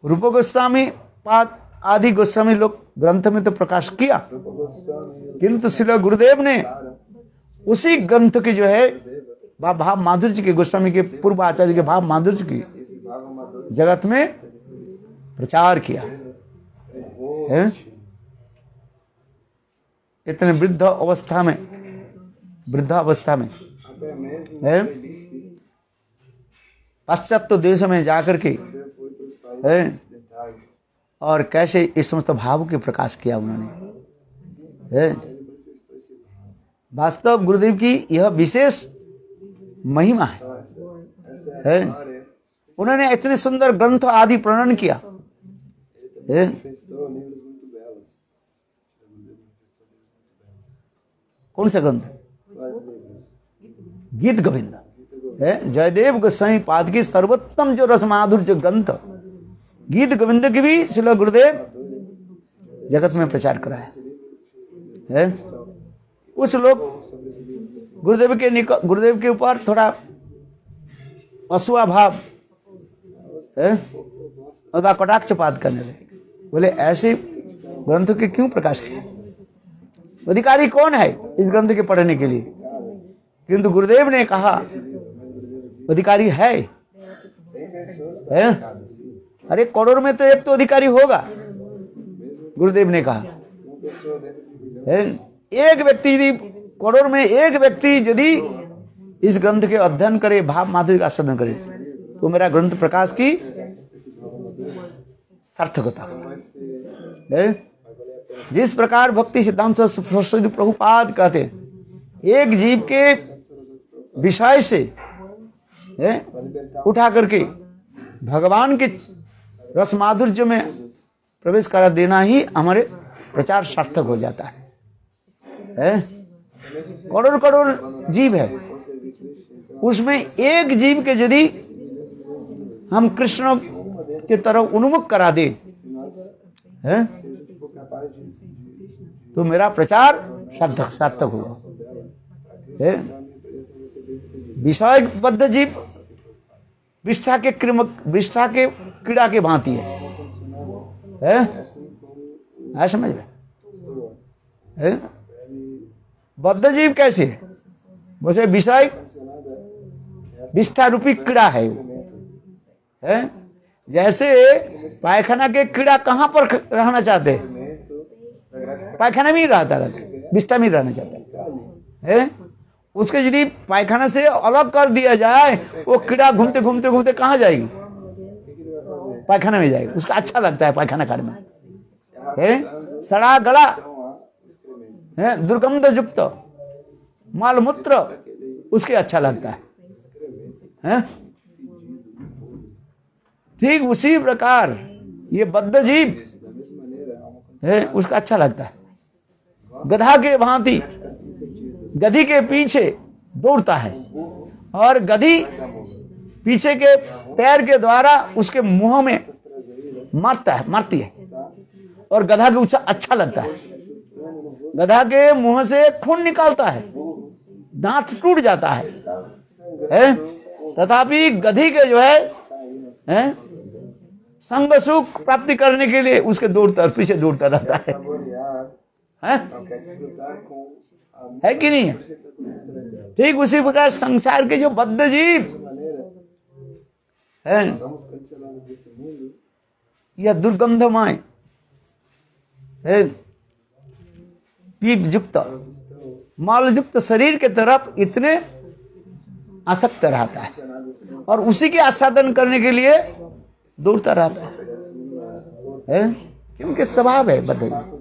रूप गोस्वामी पाद आदि गोस्वामी लोग ग्रंथ में तो प्रकाश किया, किंतु श्री गुरुदेव ने उसी ग्रंथ की जो है भाव माधुर्य के, गोस्वामी के पूर्व आचार्य के भाव माधुर्य की जगत में प्रचार किया है। इतने वृद्धावस्था में है पाश्चात्य देशों में जाकर के है और कैसे इस समस्त भाव के प्रकाश किया उन्होंने है। वास्तव गुरुदेव की यह विशेष महिमा है। उन्होंने इतने सुंदर ग्रंथ आदि प्रणयन किया है। कौन सा ग्रंथ? गीत गोविंद है, जयदेव गोस्वामी पाद की सर्वोत्तम जो रस माधुर्य ग्रंथ गीत गोविंद की भी श्री गुरुदेव जगत में प्रचार कराया है। कुछ लोग गुरुदेव के ऊपर थोड़ा असूया भाव है और कटाक्षपात करने लगे, बोले ऐसे ग्रंथ के क्यों प्रकाश किया, अधिकारी कौन है इस ग्रंथ के पढ़ने के लिए। किंतु गुरुदेव ने कहा अधिकारी है? अरे करोड़ में तो एक तो अधिकारी होगा। गुरुदेव ने कहा एक व्यक्ति यदि करोड़ में एक व्यक्ति यदि इस ग्रंथ के अध्ययन करे, भाव माधुर्य का आस्वादन करे, तो मेरा ग्रंथ प्रकाश की सार्थकता है। जिस प्रकार भक्ति सिद्धांत सरस्वती प्रभुपाद कहते हैं एक जीव के विषय से उठा करके भगवान के रस माधुर्य में प्रवेश करा देना ही हमारे प्रचार सार्थक हो जाता है। करोड़ करोड़ जीव है, उसमें एक जीव के यदि हम कृष्ण की तरफ उन्मुख करा दे तो मेरा प्रचार सार्थक होगा। विषयबद्ध जीव विष्ठा के कीड़ा के भांति है समझ में। बद्ध जीव कैसे वैसे विषय विष्ठा रूपी कीड़ा है। जैसे पायखाना के कीड़ा कहां पर रहना चाहते हैं, पायखाना में ही रहता रहता, विष्ठा में रहना चाहता है। उसके यदि पायखाना से अलग कर दिया जाए वो कीड़ा घूमते घूमते घूमते कहां जाएगी, पायखाना में जाएगी। उसका अच्छा लगता है पायखाना करना, सड़ा गला है, दुर्गंध युक्त माल मूत्र उसके अच्छा लगता है। ठीक उसी प्रकार ये बद्ध जीव है उसका अच्छा लगता गधा के भांति गधी के पीछे दौड़ता है और गधी पीछे के पैर के द्वारा उसके मुंह में मारती है और गधा के अच्छा लगता है। गधा के मुंह से खून निकालता है, दांत टूट जाता है? तथापि गधी के जो है संग सुख प्राप्ति करने के लिए उसके पीछे दौड़ता रहता है कि नहीं है? ठीक उसी प्रकार संसार के जो बद्ध जीव है, यह दुर्गंधमय है, पीप युक्त माल युक्त शरीर के तरफ इतने आसक्त रहता है और उसी के आस्वादन करने के लिए दौड़ता रहता है? क्योंकि स्वभाव है बद्ध जीव।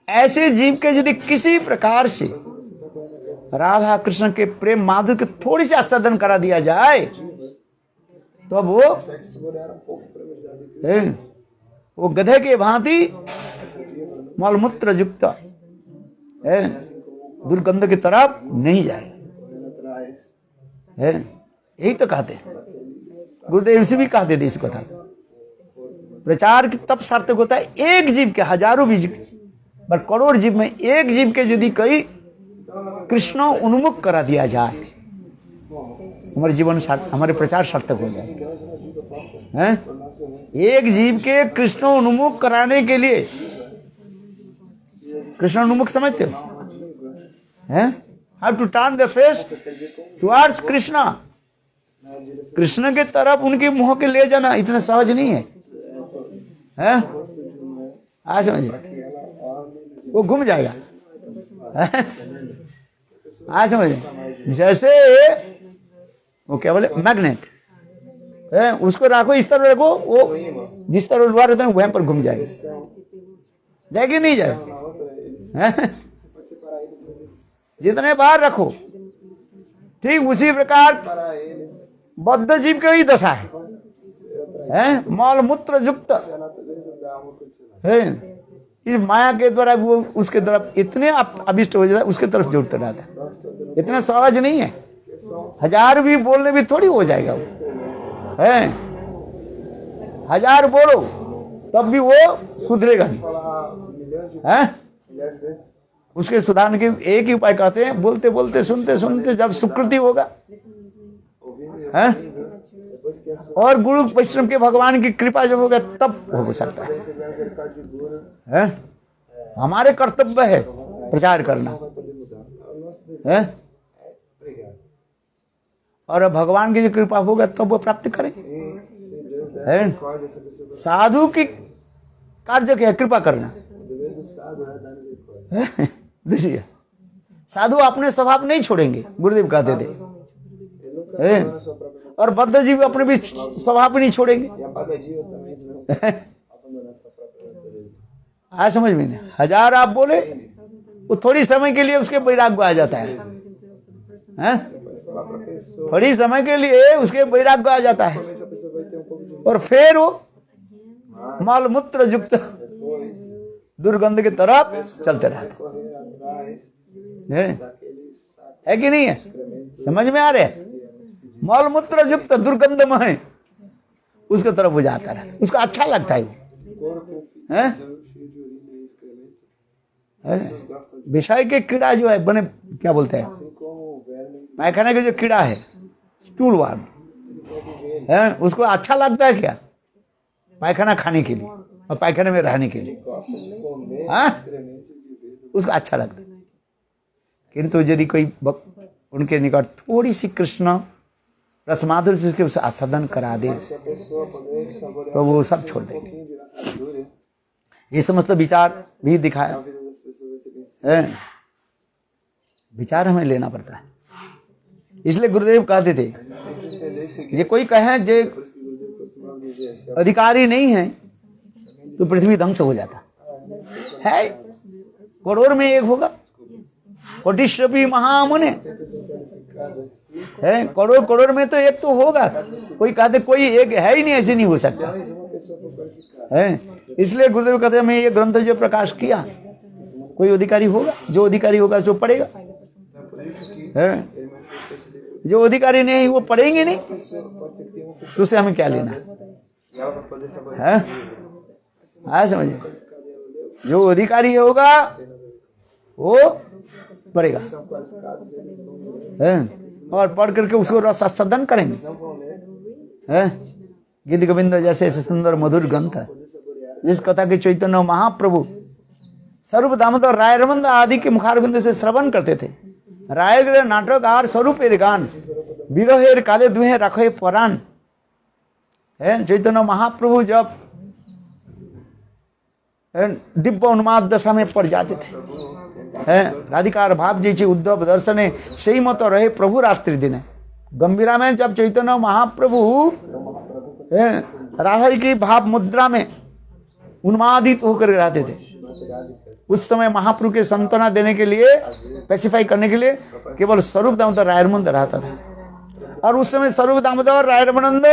ऐसे जीव के यदि किसी प्रकार से राधा कृष्ण के प्रेम माधुर्य के थोड़ी सी आस्वादन करा दिया जाए तो अब वो गधे के भांति मलमूत्र युक्त दुर्गंध की तरफ नहीं जाए। यही तो कहते हैं, गुरुदेव से भी कहते थे इस कथा। प्रचार की तब सार्थक होता है एक जीव के, हजारों भी जीव पर करोड़ जीव में एक जीव के यदि कई कृष्ण उन्मुख करा दिया जाए, हमारे जीवन हमारे प्रचार सार्थक हो जाए। एक जीव के कृष्ण उन्मुख कराने के लिए, कृष्ण उन्मुख समझते हो? How to turn the face towards Krishna, Krishna के तरफ उनके मुंह के ले जाना इतना सहज नहीं है। आज समझिए, वो घूम जाएगा। आज समझिए, जैसे वो क्या बोले मैग्नेट, उसको रखो इस तरह रखो, वो जिस तरह उलवा रहता है वहां पर घूम जाएगा। जाएगी नहीं जाएगा? जितने बार रखो, ठीक उसी प्रकार बद्ध जीव की ही दशा है, मल मूत्र युक्त है। इस माया के द्वारा वो उसके तरफ इतने अभिष्ट हो जाता है, उसके तरफ जुड़ता रहता है। इतना सहज नहीं है, हजार भी बोलने भी थोड़ी हो जाएगा वो है। हजार बोलो तब भी वो सुधरेगा नहीं है। उसके सुधारने के एक ही उपाय कहते हैं, बोलते बोलते सुनते सुनते जब सुकृति होगा है और गुरु वैष्णव के भगवान की कृपा जब होगा तब हो सकता है। हमारे कर्तव्य है प्रचार करना है और भगवान की जो कृपा होगा तब वो प्राप्त करें। साधु की कार्य क्या है? कृपा करना। देखिए, साधु अपने स्वभाव नहीं छोड़ेंगे, गुरुदेव कहते थे, और बद्ध जीव अपने भी स्वभाव नहीं छोड़ेंगे। आज समझ में नहीं, हजार आप बोले वो थोड़ी समय के लिए उसके वैराग्य आ जाता है, थोड़ी समय के लिए उसके वैराग्य आ जाता है और फिर वो मल मूत्र युक्त दुर्गंध की तरफ चलते रहते है कि नहीं है? समझ में आ रहे? मल मूत्र युक्त दुर्गंधमय उसके तरफ वो जाता है, उसको अच्छा लगता है। विषय के कीड़ा जो है बने, क्या बोलते हैं, पायखाना के जो कीड़ा है स्टूल वार्म है, उसको अच्छा लगता है क्या? पायखाना खाने के लिए और पायखाने में रहने के लिए उसको अच्छा लगता है। किंतु यदि कोई उनके निकट थोड़ी सी कृष्ण रसमाधुर्य से उसके आस्वादन करा दे तो वो सब छोड़ देंगे। ये समस्त विचार भी दिखाया है, विचार हमें लेना पड़ता है। इसलिए गुरुदेव कहते थे, ये कोई कहे जे अधिकारी नहीं है तो पृथ्वी ध्वंस हो जाता है। करोड़ में एक होगा, कोटिश्वपी महामुने है, करोड़ करोड़ में तो एक तो होगा। कोई कहते कोई एक है ही नहीं, ऐसे नहीं हो सकता है। इसलिए गुरुदेव कहते हैं, मैं ये ग्रंथ जो प्रकाश किया कोई अधिकारी होगा, जो अधिकारी होगा जो पढ़ेगा, है? जो अधिकारी नहीं वो पढ़ेंगे नहीं, तो उससे हमें क्या लेना है? आया समझे? जो अधिकारी होगा वो पढ़ेगा, है? और पढ़ करके उसको रसास्वादन करेंगे, है? गीत गोविंद जैसे सुंदर मधुर ग्रंथ है, जिस कथा के चैतन्य महाप्रभु स्वरूप दामोदर राय रमन आदि के मुखारबिंद से श्रवण करते थे। रायगृह नाटक आर स्वरूपेर गान विरहेर काले दुहे रखे परान, है? चैतन्य महाप्रभु जब दिव्य उन्माद दशा में पड़ जाते थे, है? राधिकार भाव जी उद्धव दर्शने सही मत रहे प्रभु रात्रि दिन। गंभीरा में जब चैतन्य महाप्रभु राधा जी की भाव मुद्रा में उन्मादित होकर रहते थे, उस समय महाप्रभु के सांत्वना देने के लिए, स्पेसिफाई करने के लिए केवल स्वरूप दामोदर रायरमंद रहता था। और उस समय स्वरूप दामोदर रायरमानंद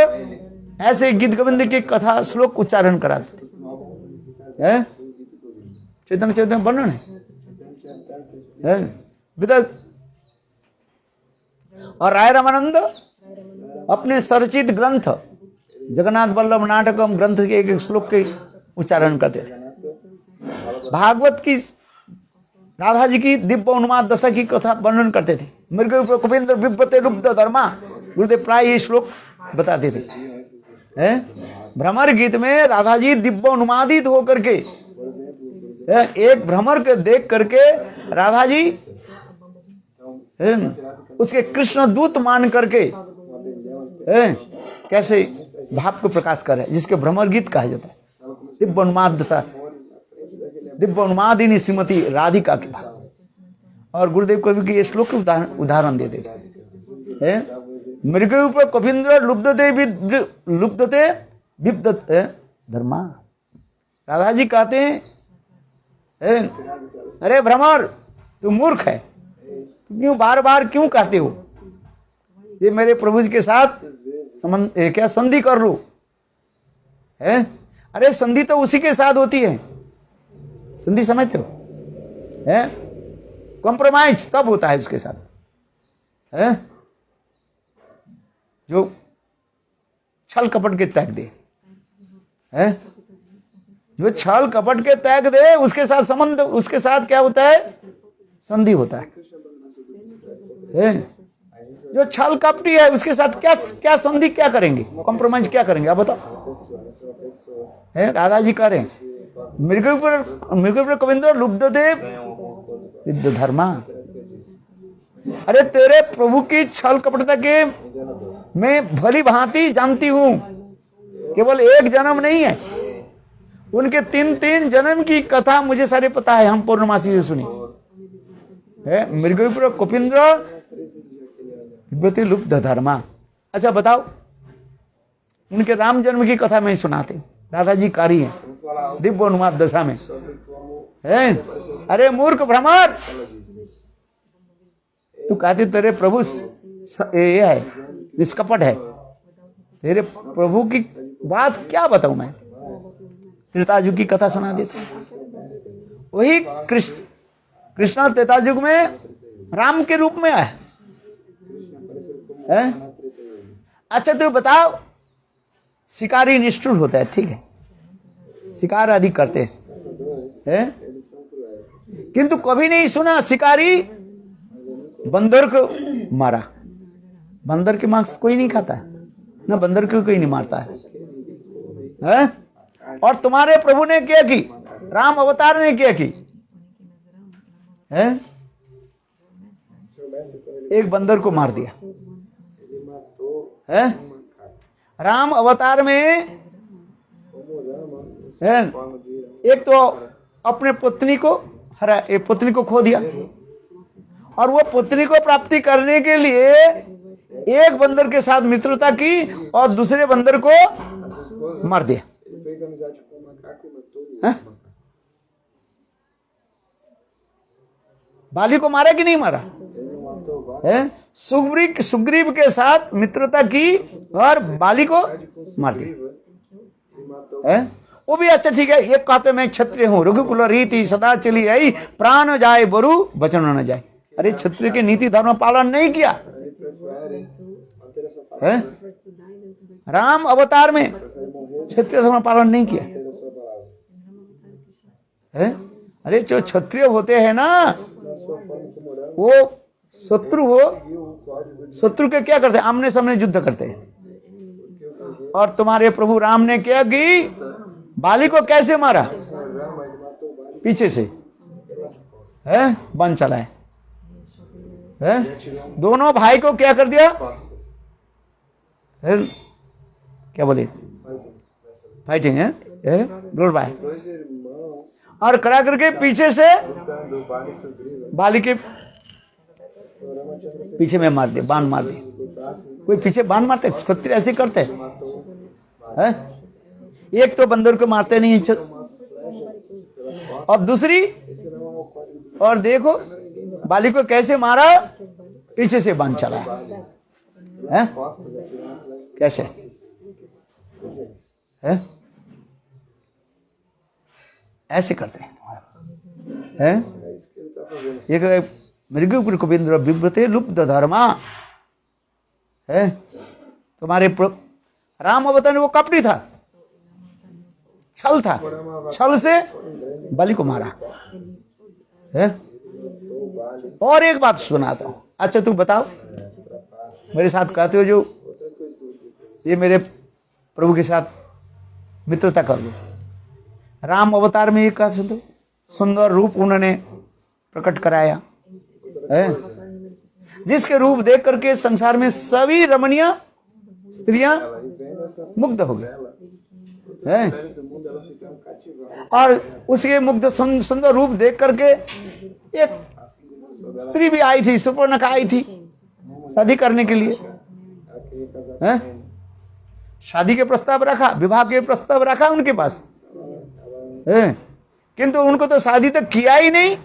ऐसे गीत गोविंद की कथा श्लोक उच्चारण कराते थे, चैतन्य चैतन्य वर्णन है विदत। और राय रामानंद अपने सरचित ग्रंथ जगन्नाथ वल्लभ नाटकम ग्रंथ के एक श्लोक के उच्चारण करते थे। भागवत की राधा जी की दिव्य उन्माद दशा की कथा वर्णन करते थे। मृग कुपेंद्र विब्रते लुब्ध धर्मा, गुरुदेव प्राय ये श्लोक बताते थे। भ्रमर गीत में राधा जी दिव्य उन्मादित होकर के, एक भ्रमर के देख करके राधा जी उसके कृष्ण दूत मान करके कैसे भाव को प्रकाश करे, जिसके भ्रमर गीत कहा जाता है। दिव्य उन्माद दशा, दिव्य उन्मादिनी श्रीमती राधिका के भाव। और गुरुदेव कवि की ये श्लोक के उदाहरण दे देते। मृग ऊपर कपिंद्र लुब्धते विब्धते धर्मा। राधा जी कहते हैं, अरे भ्रमर तू मूर्ख है, तू क्यों बार बार क्यों कहते हो ये मेरे प्रभु जी के साथ क्या संधि कर लो, है? अरे संधि तो उसी के साथ होती है, संधि समझते हो, है? कॉम्प्रोमाइज तब होता है उसके साथ, है? जो छल कपट के त्याग दे, है? जो छल कपट के त्याग दे उसके साथ संबंध, उसके साथ क्या होता है? संधि होता है। जो छल कपटी है उसके साथ क्या संधि क्या करेंगे, कॉम्प्रोमाइज क्या करेंगे आप बताओ, है? राधा जी करें मृग कविंद्र लुब्धदेव विद्ध धर्मा। अरे तेरे प्रभु की छल कपटता के मैं भली भांति जानती हूं, केवल एक जन्म नहीं है, उनके 3 जन्म की कथा मुझे सारे पता है, हम पूर्णमासी से सुनी है। मृगपुर कुपिंद्र लुब्ध धर्मा। अच्छा बताओ, उनके राम जन्म की कथा में सुनाते, राधा जी कारी है दिव्य उन्माद दशा में, है? अरे मूर्ख भ्रमर, तू कहते तेरे प्रभु ये है, निष्कपट है, तेरे प्रभु की बात क्या बताऊं मैं? त्रेतायुग की कथा सुना देते। वही कृष्ण त्रेतायुग में राम के रूप में आए, है? अच्छा तो बताओ, शिकारी निष्ठुर होता है, ठीक है, शिकार अधिक करते हैं, किंतु कभी नहीं सुना शिकारी बंदर को मारा। बंदर के मांस कोई नहीं खाता है, ना बंदर को कोई नहीं मारता है? और तुम्हारे प्रभु ने क्या की, राम अवतार ने क्या की, है? एक बंदर को मार दिया, है? राम अवतार में है, एक तो अपने पत्नी को हरा, एक पत्नी को खो दिया, और वो पत्नी को प्राप्ति करने के लिए एक बंदर के साथ मित्रता की और दूसरे बंदर को मार दिया, है? बाली को मारा कि नहीं मारा, है? सुग्रीव के साथ मित्रता की और बाली को मार दिया, है? वो भी अच्छा ठीक है। एक कहते मैं क्षत्रिय हूं, रघुकुल रीति सदा चली आई, प्राण जाए बरु वचन न जाए। अरे क्षत्रिय के नीति धर्म पालन नहीं किया है? राम अवतार में क्षत्रिय धर्म पालन नहीं किया है? अरे जो क्षत्रिय होते हैं ना, वो शत्रु के क्या करते हैं? आमने सामने युद्ध करते हैं। और तुम्हारे प्रभु राम ने क्या की? बाली को कैसे मारा? पीछे से है, बन चला है? दोनों भाई को क्या कर दिया है? क्या बोले? फाइटिंग है, डोर बाय। और करा करके पीछे से बाली के पीछे में मार दे, बाण मार दे। कोई पीछे बाण मारते? क्षत्रिय ऐसे करते हैं? एक तो बंदर को मारते नहीं है, और दूसरी, और देखो बाली को कैसे मारा? पीछे से बाण चला है? कैसे है? ऐसे करते हैं? एक मृगुपुर कुबेन्द्र विव्रते लुप्त धर्मा है। तुम्हारे राम अवतार वो कपटी था, छल था, छल से बलि को मारा है। और एक बात सुनाता हूं। अच्छा तू बताओ, मेरे साथ कहते हो जो ये मेरे प्रभु के साथ मित्रता कर लो। राम अवतार में एक कहा सुन, सुंदर रूप उन्होंने प्रकट कराया है, जिसके रूप देख करके संसार में सभी रमणीय स्त्रियां मुग्ध हो गई है। और उसके मुग्ध सुंदर रूप देख करके एक स्त्री भी आई थी, सुपर्णखा आई थी शादी करने के लिए है? शादी के प्रस्ताव रखा, विवाह के प्रस्ताव रखा उनके पास है, किंतु उनको तो शादी तक किया ही नहीं।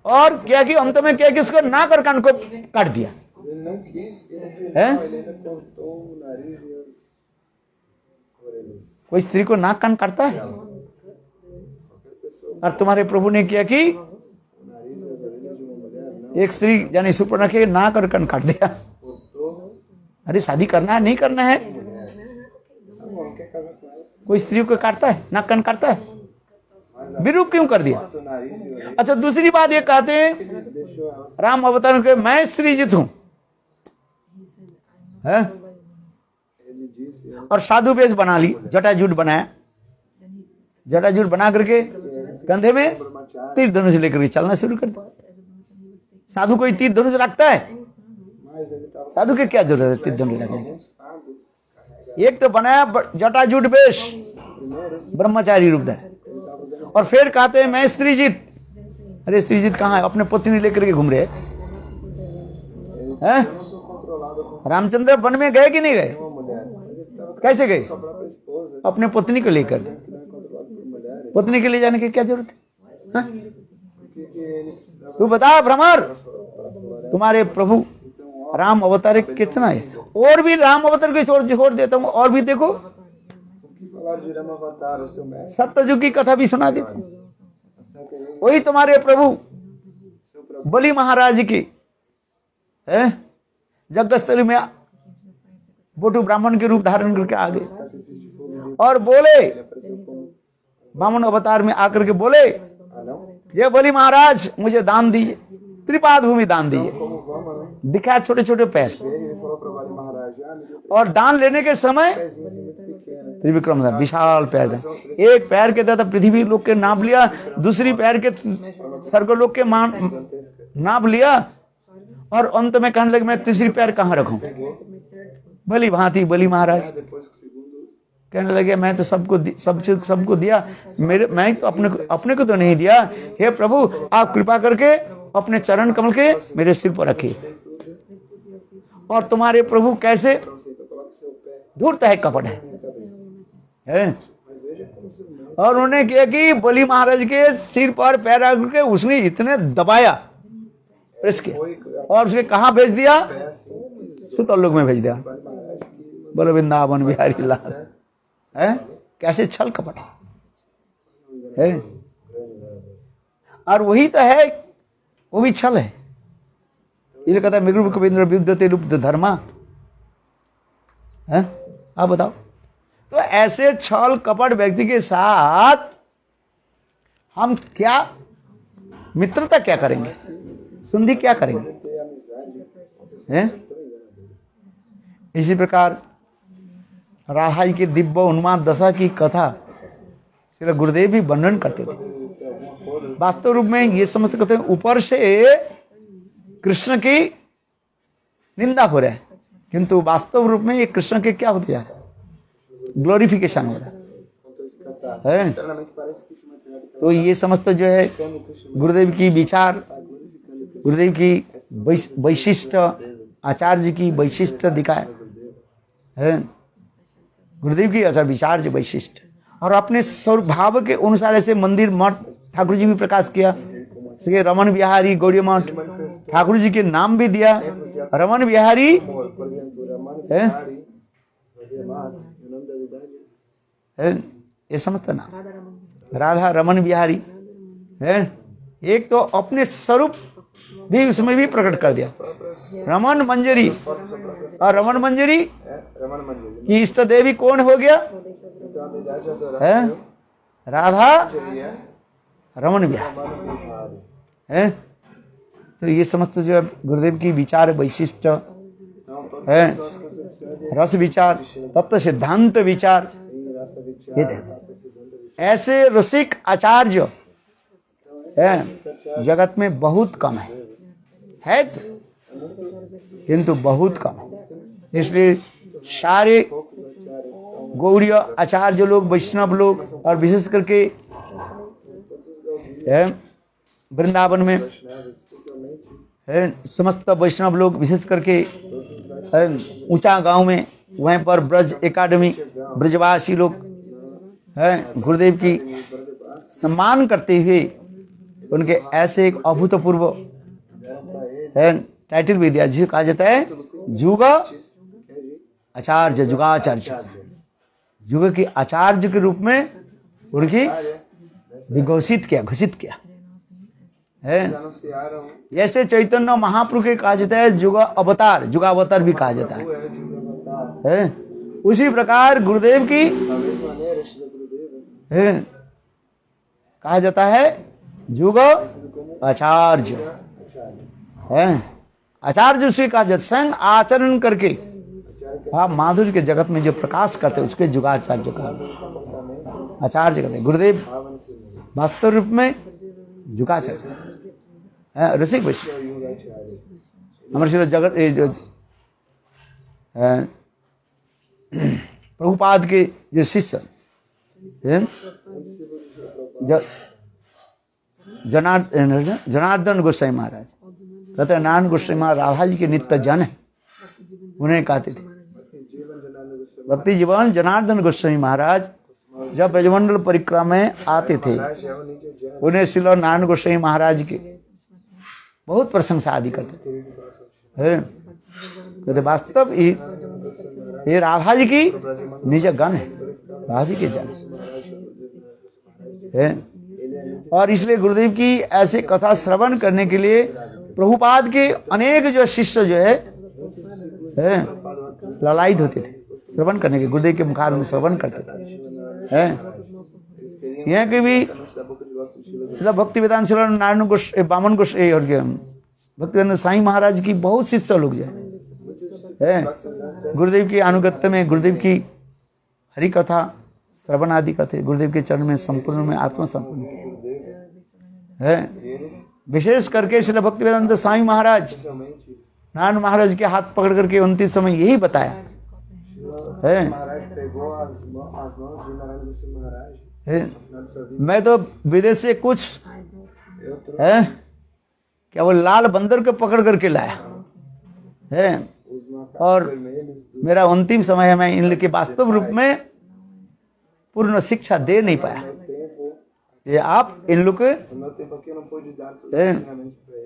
और क्या कि अंत में क्या कि उसको ना कर कान को काट दिया है? कोई स्त्री को नाक कान काटता है? और तुम्हारे प्रभु ने किया कि एक स्त्री यानी सुपर्णखा के नाक और कान काट दिया। अरे शादी करना है, नहीं करना है? कोई स्त्री को काटता है, नाक कान काटता है? विरूप क्यों कर दिया? अच्छा दूसरी बात ये कहते हैं राम अवतार के मैं स्त्रीजित हूं है? और साधु वेश बना ली, जटाजूट बनाया, जटाजूट बना करके कंधे में तीर धनुष लेकर के चलना शुरू कर दिया। साधु कोई तीर धनुष रखता है? साधु के क्या जरूरत है तीर धनुष रखने? एक तो बनाया जटाजूट वेश, ब्रह्मचारी रूप है, और फिर कहते हैं मैं स्त्रीजित। अरे स्त्रीजित कहां है? अपने पत्नी लेकर के घूम रहे हैं? रामचंद्र वन में गए कि नहीं गए? कैसे गए? अपने पत्नी को लेकर। पत्नी के ले जाने की क्या जरूरत है? तू बता भ्रमर, तुम्हारे प्रभु राम अवतार कितना है? और भी राम अवतार को छोड़ देता हूं, और भी देखो सत्ययुग की कथा भी सुना देता हूं। वही तुम्हारे प्रभु बलि महाराज की है, जगस्थली में बोटू ब्राह्मण के रूप धारण करके आ गए और बोले, ब्राह्मण अवतार में आकर के बोले, ये बलि महाराज मुझे दान दीजिए, त्रिपाद भूमि दान दीजिए। दिखाया छोटे छोटे पैर, और दान लेने के समय त्रिविक्रम विशाल पैर था। एक पैर के दादा पृथ्वी लोक के नाप लिया, दूसरी पैर के स्वर्गलोक के नाप लिया, और अंत में कहने लगे मैं तीसरी पैर कहां रखूं? बलि भांति बलि महाराज कहने लगे मैं तो सबको दिया, मैं तो अपने को तो नहीं दिया। हे प्रभु आप कृपा करके अपने चरण कमल के मेरे सिर पर रखिए। और तुम्हारे प्रभु कैसे धूर्त है, कपट है? और उन्होंने किया कि बलि महाराज के सिर पर पैर रख के उसने इतने दबाया, प्रेस किया, और उसके कहां भेज दिया? सुतल लोक में भेज दिया। बोलो वृंदावन बिहारी लाल है? कैसे छल कपट है। और वही तो है, वो भी छल है। ये कहता है मृग कवींद्र विद्यते लुप्त धर्मा है। आप बताओ, तो ऐसे छल कपट व्यक्ति के साथ हम क्या मित्रता क्या करेंगे, संधि क्या करेंगे, हैं? इसी प्रकार राधा जी के दिव्य उन्माद दशा की कथा श्री गुरुदेव भी वर्णन करते थे। वास्तव रूप में ये समझते कहते हैं ऊपर से कृष्ण की निंदा हो रहा है, किंतु वास्तव रूप में ये कृष्ण के क्या होते जा रहा है, ग्लोरिफिकेशन हो रहा है। तो ये समस्त जो है गुरुदेव की विचार, गुरुदेव की वैशिष्ट, आचार्य की वैशिष्ट दिखाए है, गुरुदेव की आचार विचार जो वैशिष्ट, और अपने स्वरूप भाव के अनुसार ऐसे मंदिर मठ ठाकुर जी भी प्रकाश किया। रमन बिहारी गौड़ी मठ, ठाकुर जी के नाम भी दिया रमन बिहारी है, ये समझता ना, राधा रमन बिहारी है। एक तो अपने स्वरूप भी उसमें भी प्रकट कर दिया, रमन मंजरी, और रमन मंजरी की इष्ट देवी कौन हो गया है, राधा रमन बिहारी है। तो ये समस्त जो है गुरुदेव की विचार वैशिष्ट है, रस विचार, तत्व सिद्धांत विचार, ऐसे रसिक आचार्य है जगत में बहुत कम है तो, किंतु बहुत कम है। इसलिए सारे गौड़ीय आचार्य लोग, वैष्णव लोग, और विशेष करके वृंदावन में है समस्त वैष्णव लोग, विशेष करके ऊंचा गांव में वहीं पर ब्रज एकेडमी ब्रजवासी लोग है गुरुदेव की सम्मान करते हुए उनके ऐसे एक अभूतपूर्व है टाइटल भी दिया, जिसे कहा जाता है युग आचार्य, युगाचार्य, युग के आचार्य के रूप में उनकी विघोषित किया, घोषित किया है। जैसे चैतन्य महाप्रभु के कहा जाता है युग अवतार, युगावतार भी कहा जाता है। उसी प्रकार गुरुदेव की है कहा जाता है युग आचार्य है। आचार्य उसे कहा जाता, संग आचरण करके आप माधुर्य के जगत में जो प्रकाश करते हैं उसके युगाचार्य का आचार्य कहते हैं। गुरुदेव वास्तव रूप में युगाचार्य है, रसिक वैशिष्ट। हमारे श्री जगत प्रभुपाद के जो शिष्य जनार्दन गोसाई महाराज कहते हैं, नारायण गोसाई महाराज राधा जी के नित्य जन है। उन्हें कहते थे भक्ति जीवन जनार्दन गोस्वामी महाराज जब ब्रजमंडल परिक्रमा में आते थे, उन्हें श्री नारायण गोस्वामी महाराज की बहुत प्रशंसा आदि करते थे। कहते वास्तव ये राधा जी की निज गण है, राधा जी के जन है। और इसलिए गुरुदेव की ऐसे कथा श्रवण करने के लिए प्रभुपाद के अनेक जो शिष्य जो है ललायित होते थे श्रवण करने के, गुरुदेव के मुखार में श्रवण करते थे हैं। यह कि भी भक्ति वेदांत श्री नारायण गोस्वामी, बामन गोस्वामी और भक्ति वेदांत साईं महाराज की बहुत शिष्य लोग जो है गुरुदेव की अनुगत्य में गुरुदेव की हरि कथा श्रवण आदि करते, गुरुदेव के चरण में संपूर्ण में आत्मसमर्पण है। विशेष करके श्री भक्ति वेदांत साईं महाराज नारायण महाराज के हाथ पकड़ करके अंतिम समय यही बताया है, मैं तो विदेश से कुछ है क्या वो लाल बंदर को पकड़ करके लाया है, और मेरा अंतिम समय है, मैं इनके वास्तव रूप में पूर्ण शिक्षा दे नहीं पाया। ये आप इन लोग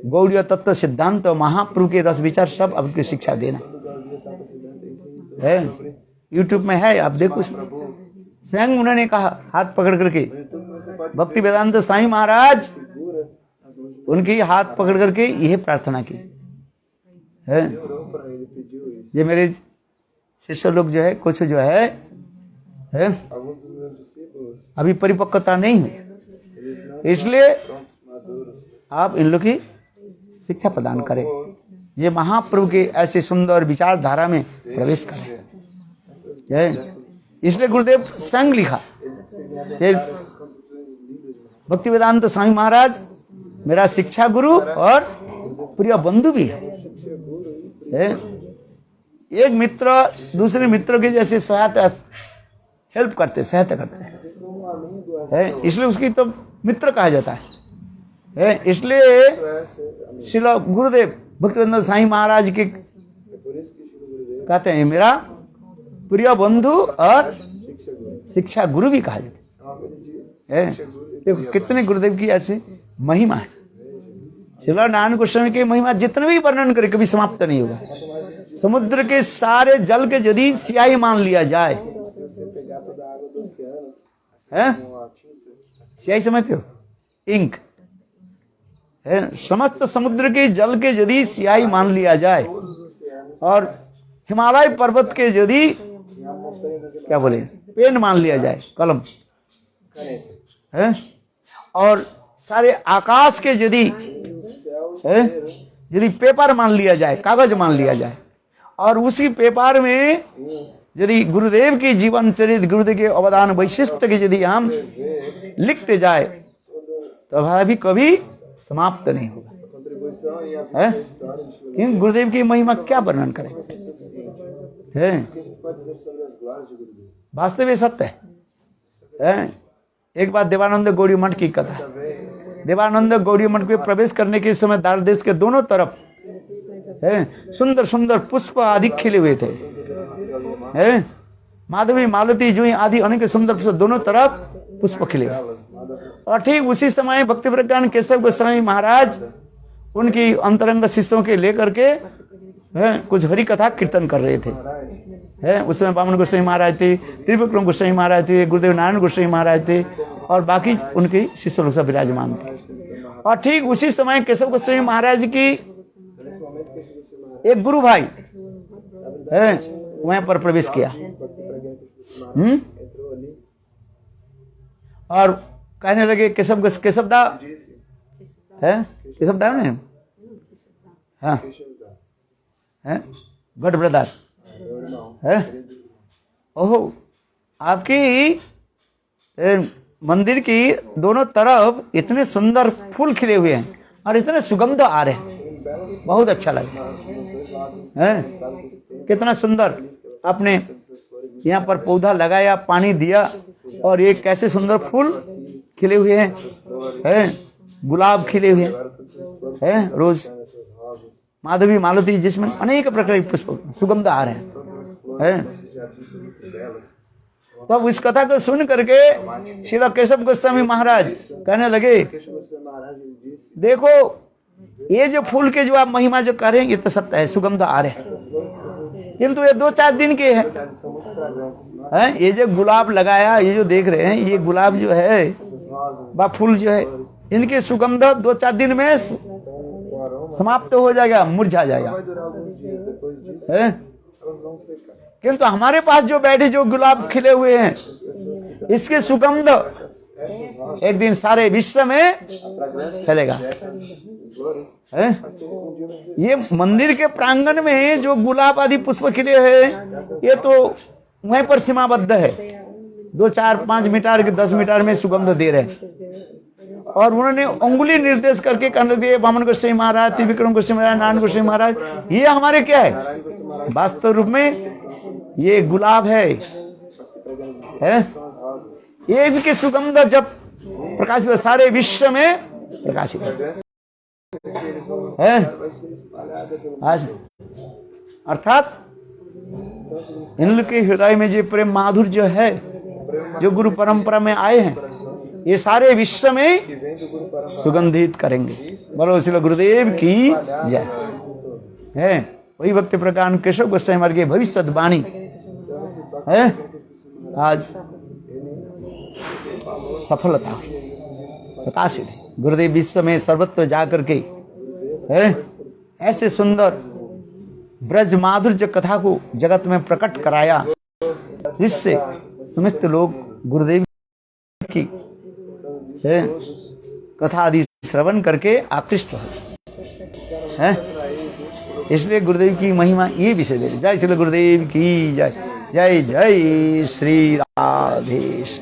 गौड़ीय तत्व सिद्धांत महाप्रभु के रस विचार सब आपकी शिक्षा देना है। यूट्यूब में है, आप देखो। स्वयं उन्होंने कहा हाथ पकड़ करके भक्ति वेदांत स्वामी महाराज उनकी हाथ पकड़ करके यह प्रार्थना की है। ये मेरे शिष्य लोग जो है कुछ जो है अभी परिपक्वता नहीं हुई, इसलिए आप इन लोग की शिक्षा प्रदान करें, ये महाप्रभु के ऐसे सुंदर विचारधारा में प्रवेश करें। इसलिए गुरुदेव संग लिखा, भक्ति वेदांत स्वामी महाराज मेरा शिक्षा गुरु और प्रिय बंधु भी है। एक मित्र दूसरे मित्र के जैसे सहायता हेल्प करते सहायता करते हैं, इसलिए उसकी तो मित्र कहा जाता है। इसलिए श्रील गुरुदेव भक्ति वेदांत स्वामी महाराज के कहते हैं मेरा प्रिय बंधु और शिक्षा गुरु भी कहा जाता है। देखो कितने गुरुदेव की ऐसे महिमा है। श्रील नारायण गोस्वामी की महिमा जितने भी वर्णन करे कभी समाप्त नहीं होगा। समुद्र के सारे जल के यदि स्याही मान लिया जाए, स्याही समझते हो, इंक है, समस्त समुद्र के जल के यदि स्याही मान लिया जाए और हिमालय पर्वत के यदि क्या बोले पेन मान लिया जाए, कलम है, और सारे आकाश के यदि पेपर मान लिया जाए, कागज मान लिया जाए, और उसी पेपर में यदि गुरुदेव की जीवन चरित्र गुरुदेव के अवदान वैशिष्ट के यदि हम लिखते जाए तो अभी कभी समाप्त नहीं होगा। क्योंकि गुरुदेव की महिमा क्या वर्णन करें, है वास्तव में सत्य है। एक बात देवानंद गौड़ी मठ की कथा, देवानंद गौड़ी मठ में प्रवेश करने के समय द्वार देश के दोनों तरफ सुंदर सुंदर पुष्प आदि खिले हुए थे, माधवी मालती जूही आदि अनेक सुंदर पुष्प दोनों तरफ पुष्प खिले। और ठीक उसी समय भक्ति प्रज्ञान केशव गोस्वामी महाराज उनकी अंतरंग शिष्यों के लेकर के कुछ हरि कथा कीर्तन कर रहे थे। उस समय वामन गोस्वामी महाराज थे, त्रिविक्रम गोस्वामी महाराज थे, गुरुदेव नारायण गोस्वामी महाराज थे और बाकी उनके शिष्य लोग सब विराजमान थे। और ठीक उसी समय केशव गोस्वामी महाराज की एक गुरु भाई वहां पर प्रवेश किया और कहने लगे केशवदा ने हाँ गढ़ ब्रदर है, ओहो आपकी मंदिर की दोनों तरफ इतने सुंदर फूल खिले हुए हैं और इतने सुगंध आ रहे हैं, बहुत अच्छा लगा है। कितना सुंदर आपने यहाँ पर पौधा लगाया, पानी दिया और ये कैसे सुंदर फूल खिले हुए हैं, गुलाब खिले हुए हैं, रोज माधवी मालती जिसमें अनेक प्रकार के पुष्प सुगंध आ रहे हैं। तब इस कथा को सुन करके श्रील केशव गोस्वामी महाराज कहने लगे देखो ये जो फूल के जो आप महिमा जो कर रहे हैं ये तो सत्य है, सुगंध आ रहे हैं, किंतु ये 2-4 दिन के हैं। ये जो गुलाब लगाया, ये जो देख रहे हैं ये गुलाब जो है बा फूल जो है इनके सुगंध 2-4 दिन में समाप्त हो जाएगा, मुरझा जाएगा। किंतु हमारे पास जो बैठे जो गुलाब खिले हुए हैं इसके सुगंध एक दिन सारे विश्व में फैलेगा। ये मंदिर के प्रांगण में जो गुलाब आदि पुष्प खिले हैं ये तो वहीं पर सीमाबद्ध है, 2-4-5 मीटर के 10 मीटर में सुगंध दे रहे हैं। और उन्होंने उंगली निर्देश करके कहने दिए वामन गोस्वामी महाराज, त्रिविक्रम गोस्वामी महाराज, नारायण गोस्वामी महाराज, ये हमारे क्या है, वास्तव रूप में ये गुलाब है। ये इनके सुगंध जब प्रकाशित सारे विश्व में प्रकाशित है। आज अर्थात इन लोग के हृदय में जो प्रेम माधुर्य जो है, जो गुरु परंपरा में आए हैं, ये सारे विश्व में सुगंधित करेंगे। बोलो श्री गुरुदेव की जय। है वही भक्ति प्रज्ञान केशव गोस्वामी महाराज की भविष्यवाणी है आज सफलता। प्रकाशित है। गुरुदेव विश्व में सर्वत्र जा करके है ऐसे सुंदर ब्रज माधुर्य कथा को जगत में प्रकट कराया, जिससे समस्त लोग गुरुदेव की कथा आदि श्रवण करके आकृष्ट हो है। इसलिए गुरुदेव की महिमा ये विषय दे। जय श्री गुरुदेव की जय। जय जय श्री राधेश।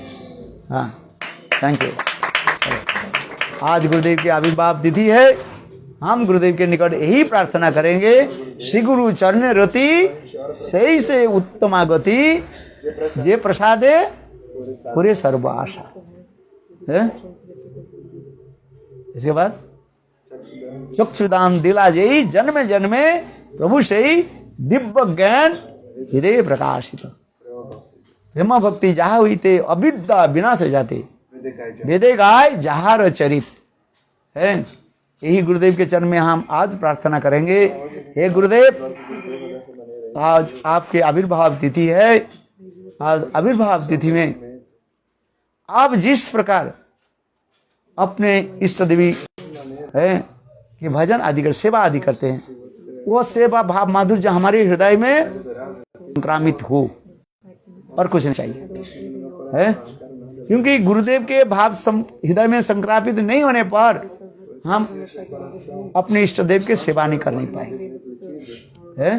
हाँ, थैंक यू। आज गुरुदेव की आविर्भाव तिथि है। हम गुरुदेव के निकट यही प्रार्थना करेंगे, श्री गुरु चरण रति सही से उत्तमा गति, जे प्रसादे पूरे सर्व आशा है। इसके बाद चक्षुदान दिला जय, जन्मे जन्मे प्रभु से दिव्य ज्ञान हृदय प्रकाशित, प्रेम भक्ति जहा हुई ते अविद्या विनाश जाते, वेदे गाय जहार चरित है। यही गुरुदेव के चरण में हम आज प्रार्थना करेंगे। हे गुरुदेव, आज आपके आविर्भाव तिथि है। आज आविर्भाव तिथि में आप जिस प्रकार अपने इष्ट देवी है कि भजन आदि कर सेवा आदि करते हैं, वो सेवा भाव माधुर्य हमारे हृदय में संक्रामित हो और कुछ नहीं चाहिए है। क्योंकि गुरुदेव के भाव हृदय में संक्रामित नहीं होने पर हम अपने इष्ट देव के सेवा नहीं कर नहीं पाएंगे है।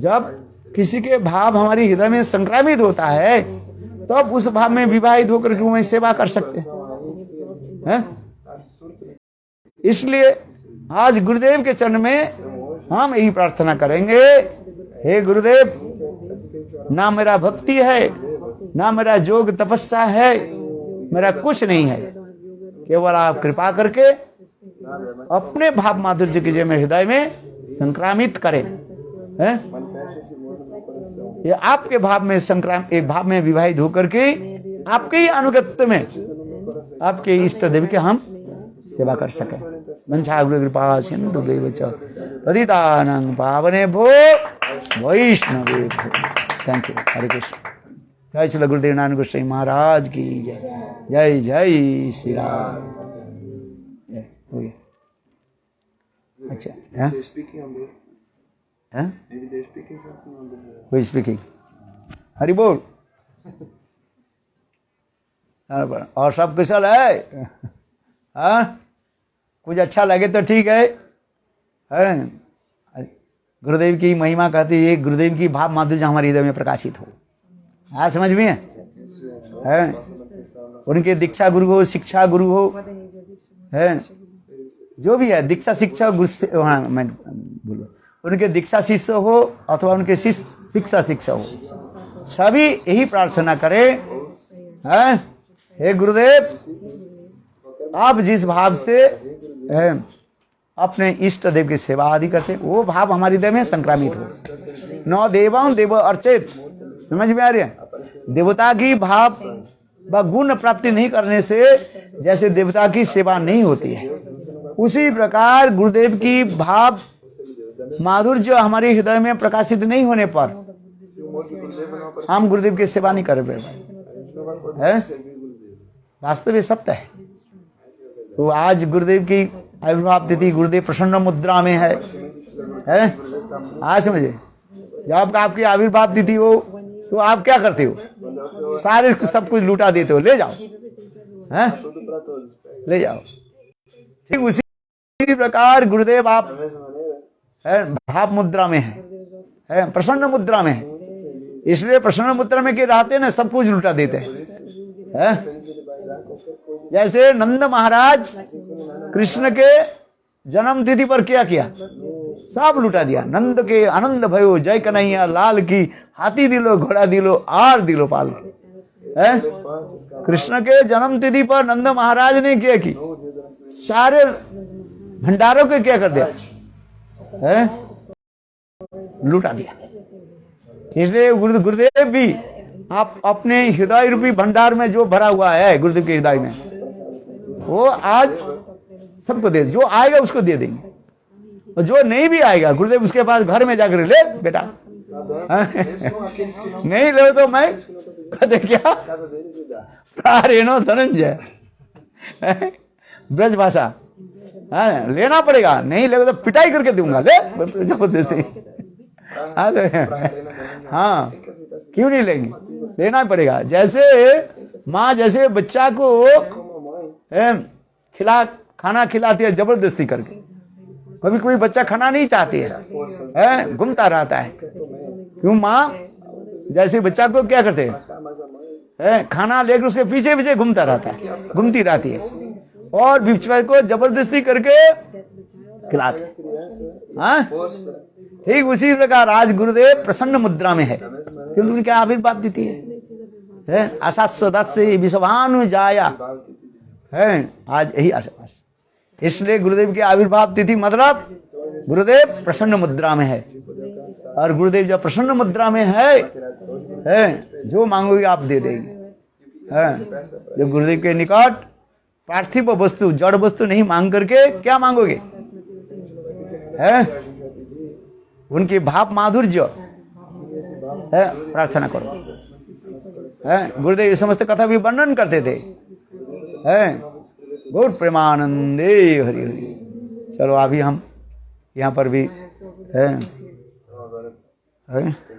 जब किसी के भाव हमारी हृदय में संक्रामित होता है तब तो उस भाव में विवाहित होकर के वही सेवा कर सकते हैं। इसलिए आज गुरुदेव के चरण में हम यही प्रार्थना करेंगे, हे गुरुदेव, ना मेरा भक्ति है, ना मेरा योग तपस्या है, मेरा कुछ नहीं है, केवल आप कृपा करके अपने भाव माधुर्य की मेरे हृदय में संक्रामित करें है। ये आपके भाव में एक भाव में विवाहित होकर के आपके ही अनुगत्य में आपके इष्ट देव के हम सेवा कर सके। मंशा गुरु कृपा सिंधु पतितानां पावनेभ्यो वैष्णवे भो। Thank you. हरे कृष्ण। जय श्री गुरुदेव नानक गोस्वामी महाराज की जय। जय जय श्री राम। अच्छा है? Who is speaking? हरि बोल। और सब कुशल है? हाँ, कुछ अच्छा लगे तो ठीक है। गुरुदेव की महिमा कहती है, गुरुदेव की भाव माधुर्य हमारे हृदय में प्रकाशित हो। हाँ, समझ में है? उनके दीक्षा गुरु हो, शिक्षा गुरु हो, है जो भी है, दीक्षा शिक्षा गुरु, हाँ मैं बोलो, उनके दीक्षा शिष्य हो अथवा उनके शिक्षा शिक्षा हो, सभी यही प्रार्थना करें, हे गुरुदेव, आप जिस भाव से अपने इष्ट देव की सेवा आदि करते वो भाव हमारे हृदय में संक्रामित हो। नौ देवं देव अर्चित, समझ में आ रही है? देवता की भाव व गुण प्राप्ति नहीं करने से जैसे देवता की सेवा नहीं होती है, उसी प्रकार गुरुदेव की भाव माधुर्य हमारे हृदय में प्रकाशित नहीं होने पर हम गुरुदेव की सेवा नहीं कर पाए। वास्तव में सत्य है। तो आज गुरुदेव की आविर्भाव तिथि, गुरुदेव प्रसन्न मुद्रा में है? आज समझे, जब आपकी आविर्भाव तिथि हो तो आप क्या करते हो? सारे सब कुछ लूटा देते हो, ले जाओ, हैं? ले जाओ। ठीक उसी प्रकार गुरुदेव आप भाव मुद्रा में है, प्रसन्न मुद्रा में है। इसलिए प्रसन्न मुद्रा में के रहते ना, सब कुछ लुटा देते हैं। जैसे नंद महाराज कृष्ण के जन्म तिथि पर क्या किया? सब लुटा दिया। नंद के आनंद भयो जय कन्हैया लाल की, हाथी दिलो घोड़ा दिलो आर दिलो पाल। कृष्ण के जन्म तिथि पर नंद महाराज ने क्या की? सारे भंडारों के क्या कर दिया? लुटा दिया। इसलिए गुरुदेव भी आप अपने हृदय रूपी भंडार में जो भरा हुआ है गुरुदेव के हृदय में, वो आज सबको दे, जो आएगा उसको दे देंगे, और जो नहीं भी आएगा गुरुदेव उसके पास घर में जाकर ले बेटा, नहीं ले तो मैं कहते क्या प्यारेनो धनंजय, ब्रज भाषा। हाँ, लेना पड़ेगा, नहीं लेगा तो पिटाई करके दूंगा, ले जबरदस्ती। हाँ, क्यों नहीं लेंगे, लेना पड़ेगा। जैसे माँ जैसे बच्चा को खाना खिलाती है जबरदस्ती करके। कभी कोई बच्चा खाना नहीं चाहती है, घूमता रहता है। क्यों, माँ जैसे बच्चा को क्या करते हैं, खाना लेकर उसके पीछे पीछे घूमता रहता है, घूमती रहती है, और बच्चे को जबरदस्ती करके खिलाते हैं। हाँ, ठीक उसी प्रकार आज गुरुदेव प्रसन्न मुद्रा में है, क्योंकि उनके आविर्भाव तिथि है। असात सदस्य विश्वानु जाया है, आज यही आशा। इसलिए गुरुदेव की आविर्भाव तिथि मतलब गुरुदेव प्रसन्न मुद्रा में है। और गुरुदेव जब प्रसन्न मुद्रा में है, जो मांगोगे आप दे देंगे। जब गुरुदेव के निकट पार्थिव वस्तु, जड़ वस्तु नहीं मांग करके क्या मांगोगे, उनकी भाव माधुर्य प्रार्थना करो। गुरुदेव समस्त कथा भी वर्णन करते थे, गौर प्रेमानंदे हरि हरि। चलो अभी हम यहाँ पर भी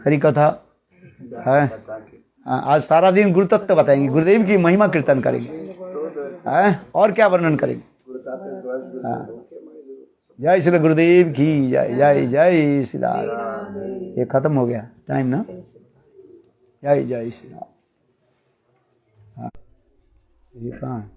हरि कथा है। आज सारा दिन गुरु तत्व बताएंगे, गुरुदेव की महिमा कीर्तन करेंगे, और क्या वर्णन करेंगे। जय श्री गुरुदेव की जय, जय जय श्री राम। ये खत्म हो गया टाइम ना, जय जय श्री राम। ये कहाँ है?